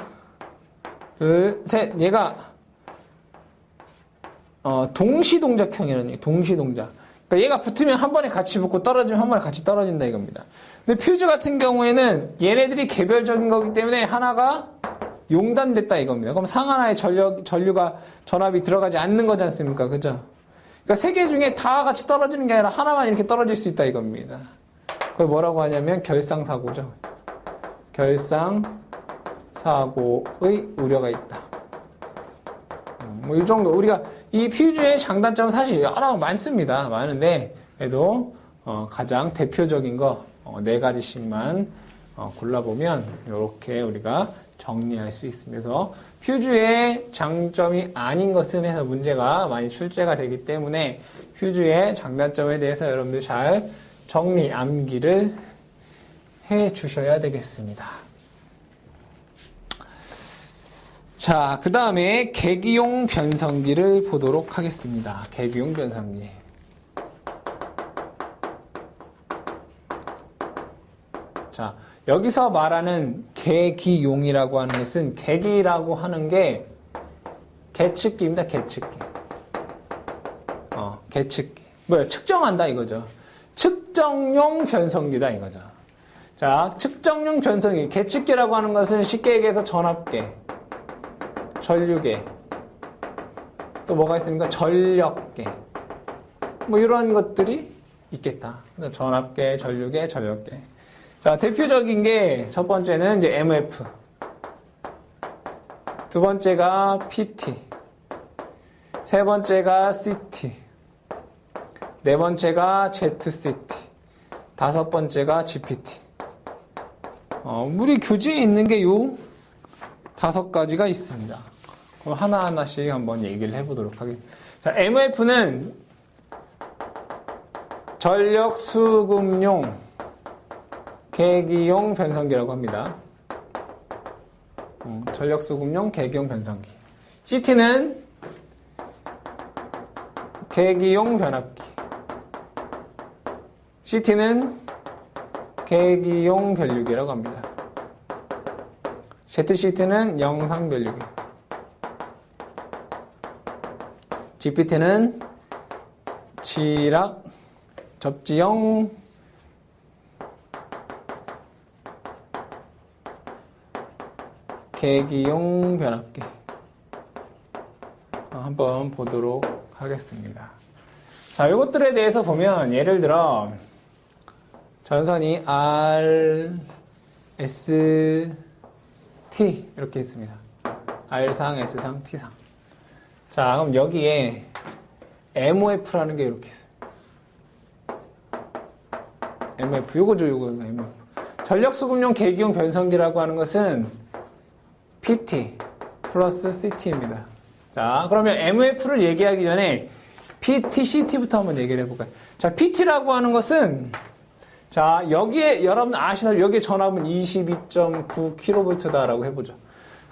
둘, 셋. 얘가 동시동작형이라는 얘기예요. 동시동작. 그러니까 얘가 붙으면 한 번에 같이 붙고 떨어지면 한 번에 같이 떨어진다 이겁니다. 근데 퓨즈 같은 경우에는 얘네들이 개별적인 거기 때문에 하나가 용단됐다 이겁니다. 그럼 상 하나에 전류가 전압이 들어가지 않는 거지 않습니까? 그죠? 그러니까 세 개 중에 다 같이 떨어지는 게 아니라 하나만 이렇게 떨어질 수 있다 이겁니다. 그걸 뭐라고 하냐면 결상사고죠. 결상사고의 우려가 있다. 뭐 이 정도. 우리가 이 퓨즈의 장단점은 사실 여러 많습니다. 많은데 그래도 가장 대표적인 거 4가지씩만 골라보면 이렇게 우리가 정리할 수 있습니다. 그래서 퓨즈의 장점이 아닌 것은 해서 문제가 많이 출제가 되기 때문에 퓨즈의 장단점에 대해서 여러분들 잘 정리, 암기를 해 주셔야 되겠습니다. 자, 그 다음에 계기용 변성기를 보도록 하겠습니다. 계기용 변성기. 자, 여기서 말하는 계기용이라고 하는 것은 계기라고 하는 게 계측기입니다. 계측기. 계측기. 뭐야? 측정한다 이거죠. 측정용 변성기다 이거죠. 자, 측정용 변성기. 계측기라고 하는 것은 쉽게 얘기해서 전압계, 전류계, 또 뭐가 있습니까? 전력계. 뭐 이런 것들이 있겠다. 전압계, 전류계, 전력계. 자, 대표적인 게 첫 번째는 이제 MF, 두 번째가 PT, 세 번째가 CT, 네 번째가 ZCT, 다섯 번째가 GPT. 우리 교재에 있는 게 요 5가지가 있습니다. 그럼 하나하나씩 한번 얘기를 해보도록 하겠습니다. 자, MOF는 전력 수급용 계기용 변성기라고 합니다. 전력 수급용 계기용 변성기. CT는 계기용 변압기. CT는 계기용 변류기라고 합니다. ZCT는 영상 변류기. GPT는 지락 접지형 계기용 변압기. 한번 보도록 하겠습니다. 자, 이것들에 대해서 보면 예를 들어 전선이 R, S, T 이렇게 있습니다. R상, S상, T상. 자, 그럼 여기에 MOF라는 게 이렇게 있어요. MOF, 요거죠, 요거 MOF. 전력수급용 계기용 변성기라고 하는 것은 PT 플러스 CT입니다. 자, 그러면 MOF를 얘기하기 전에 PT, CT부터 한번 얘기를 해볼까요? 자, PT라고 하는 것은 자, 여기에 여러분 아시다시피 여기에 전압은 22.9kV다라고 해보죠.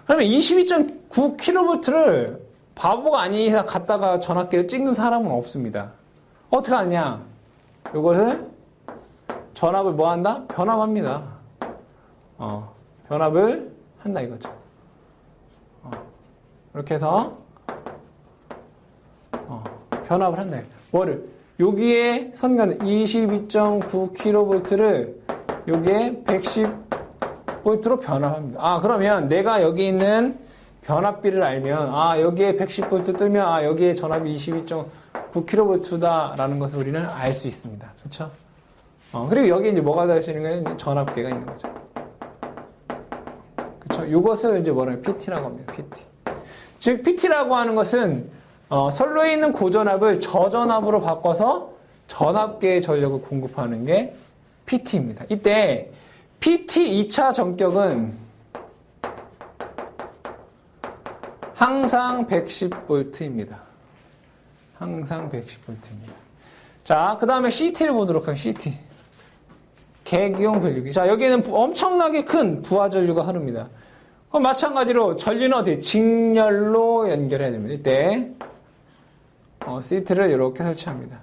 그러면 22.9kV를 바보가 아닌 이상 갖다가 전압계를 찍는 사람은 없습니다. 어떻게 하냐? 이것을 전압을 뭐 한다? 변압합니다. 변압을 한다 이거죠. 이렇게 해서 변압을 한다. 뭐를? 여기에 선가는 22.9kV를 여기에 110V로 변압합니다. 그러면 내가 여기 있는 변압비를 알면 여기에 110V 뜨면 여기에 전압이 22.9kV다라는 것을 우리는 알 수 있습니다. 그렇죠? 그리고 여기 이제 뭐가 달리는 거예요? 전압계가 있는 거죠. 그렇죠? 이것을 이제 뭐라고 PT라고 합니다. PT. 즉 PT라고 하는 것은 선로에 있는 고전압을 저전압으로 바꿔서 전압계의 전력을 공급하는 게 PT입니다. 이때 PT 2차 전격은 항상 110V입니다. 항상 110V입니다. 자, 그 다음에 CT를 보도록 하겠습니다. CT. 계기용 변류기. 자, 여기에는 엄청나게 큰 부하 전류가 흐릅니다. 그럼 마찬가지로 전류는 어떻게? 직렬로 연결해야 됩니다. 이때 CT를 이렇게 설치합니다.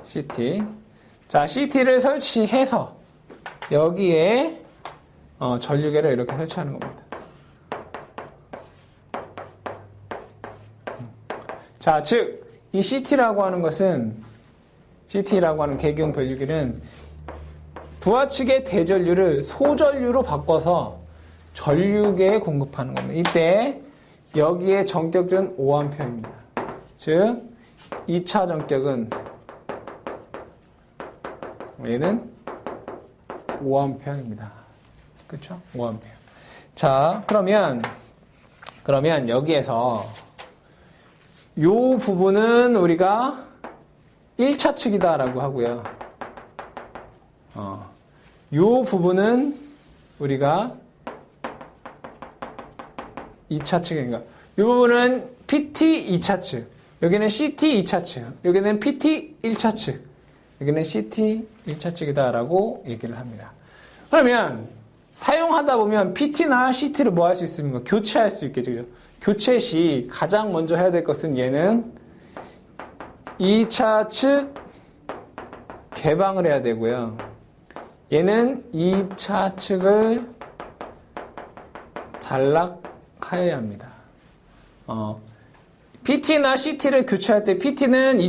CT. 자, CT를 설치해서 여기에 전류계를 이렇게 설치하는 겁니다. 자, 즉 이 CT라고 하는 것은 CT라고 하는 계기용 변류기는 부하 측의 대전류를 소전류로 바꿔서 전류계에 공급하는 겁니다. 이때 여기에 전격은 5A입니다. 즉 2차 전격은 얘는 5A입니다. 그렇죠? 5A. 자, 그러면 여기에서 요 부분은 우리가 1차 측이다라고 하고요. 요 부분은 우리가 2차 측인가? 요 부분은 PT 2차 측. 여기는 CT 2차 측. 여기는 PT 1차 측. 여기는 CT 1차 측이다라고 얘기를 합니다. 그러면 사용하다 보면 PT나 CT를 뭐 할 수 있습니까? 교체할 수 있겠죠. 그죠? 교체 시 가장 먼저 해야 될 것은 얘는 2차 측 개방을 해야 되고요. 얘는 2차 측을 단락해야 합니다. PT나 CT를 교체할 때 PT는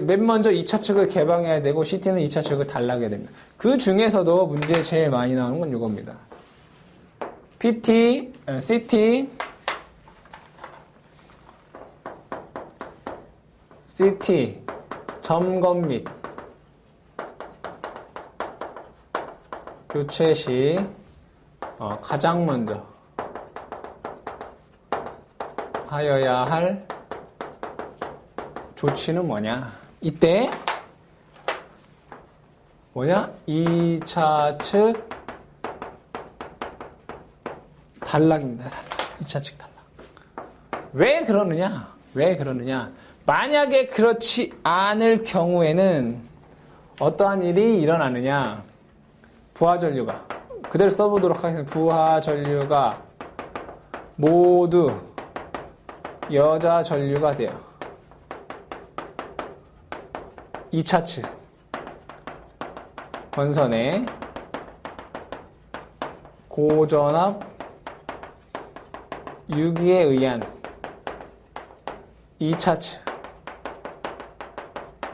맨 먼저 2차 측을 개방해야 되고 CT는 2차 측을 단락해야 됩니다. 그 중에서도 문제에 제일 많이 나오는 건 이겁니다. PT, CT 점검 및 교체 시 가장 먼저 하여야 할 조치는 뭐냐? 이때 뭐냐? 2차 측 단락입니다. 단락. 2차측 단락. 왜 그러느냐? 왜 그러느냐? 만약에 그렇지 않을 경우에는 어떠한 일이 일어나느냐? 부하전류가 그대로 써보도록 하겠습니다. 부하전류가 모두 여자 전류가 돼요. 2차측 권선의 고전압 유기에 의한 2차측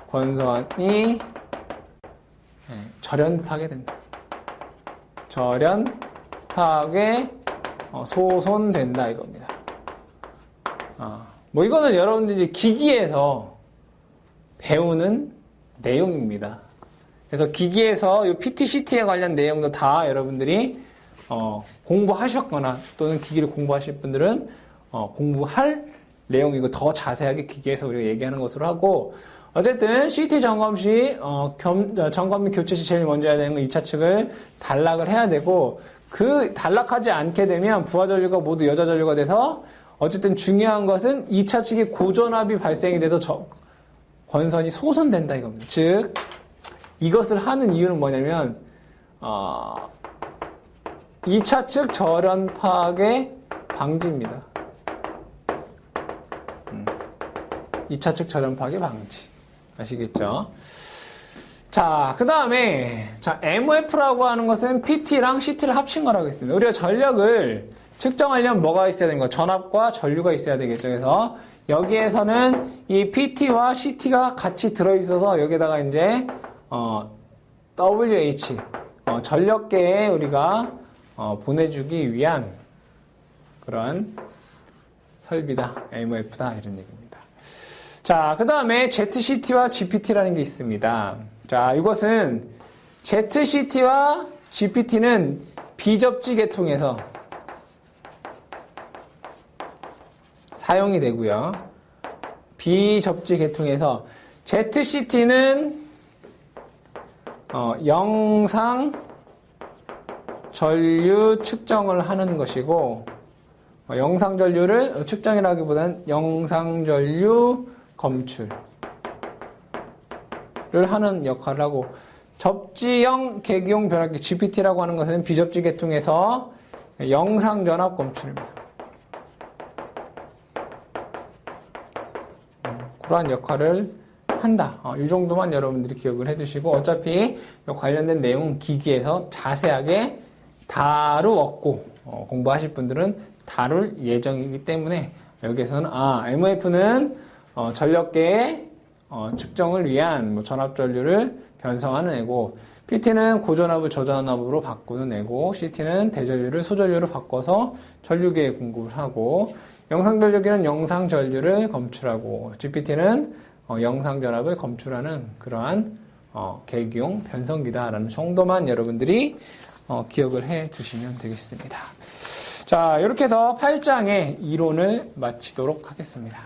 권선이 절연 파괴된다. 절연 파괴 소손된다 이겁니다. 뭐 이거는 여러분들이 기기에서 배우는 내용입니다. 그래서 기기에서 이 PT, CT에 관련 내용도 다 여러분들이 공부하셨거나 또는 기기를 공부하실 분들은 공부할 내용이고 더 자세하게 기기에서 우리가 얘기하는 것으로 하고 어쨌든 CT 점검 시 점검 및 교체 시 제일 먼저 해야 되는 건 2차 측을 단락을 해야 되고 그 단락하지 않게 되면 부하 전류가 모두 여자 전류가 돼서 어쨌든 중요한 것은 2차 측에 고전압이 발생이 돼서 권선이 소손된다 이겁니다. 즉 이것을 하는 이유는 뭐냐면 2차 측 절연 파괴 방지입니다. 2차 측 절연 파괴 방지. 아시겠죠? 자, 그 다음에, MOF라고 하는 것은 PT랑 CT를 합친 거라고 했습니다. 우리가 전력을 측정하려면 뭐가 있어야 되는 거? 전압과 전류가 있어야 되겠죠. 그래서 여기에서는 이 PT와 CT가 같이 들어있어서 여기다가 이제, WH, 전력계에 우리가, 보내주기 위한 그런 설비다. MOF다. 이런 얘기입니다. 자, 그 다음에 ZCT와 GPT라는 게 있습니다. 자, 이것은 ZCT와 GPT는 비접지 계통에서 사용이 되고요. 비접지 계통에서 ZCT는 영상 전류 측정을 하는 것이고 영상 전류를 측정이라기보다는 영상 전류 검출을 하는 역할을 하고 접지형 계기용 변압기 GPT라고 하는 것은 비접지 계통에서 영상 전압 검출입니다. 그러한 역할을 한다. 이 정도만 여러분들이 기억을 해두시고 어차피 관련된 내용은 기기에서 자세하게 다루었고 공부하실 분들은 다룰 예정이기 때문에 여기에서는 MOF는 전력계의 측정을 위한 전압 전류를 변성하는 애고 PT는 고전압을 저전압으로 바꾸는 애고 CT는 대전류를 소전류로 바꿔서 전류계에 공급을 하고 영상 전류기는 영상 전류를 검출하고 GPT는 영상 전압을 검출하는 그러한 계기용 변성기다라는 정도만 여러분들이 기억을 해 두시면 되겠습니다. 자, 이렇게 해서 8장의 이론을 마치도록 하겠습니다.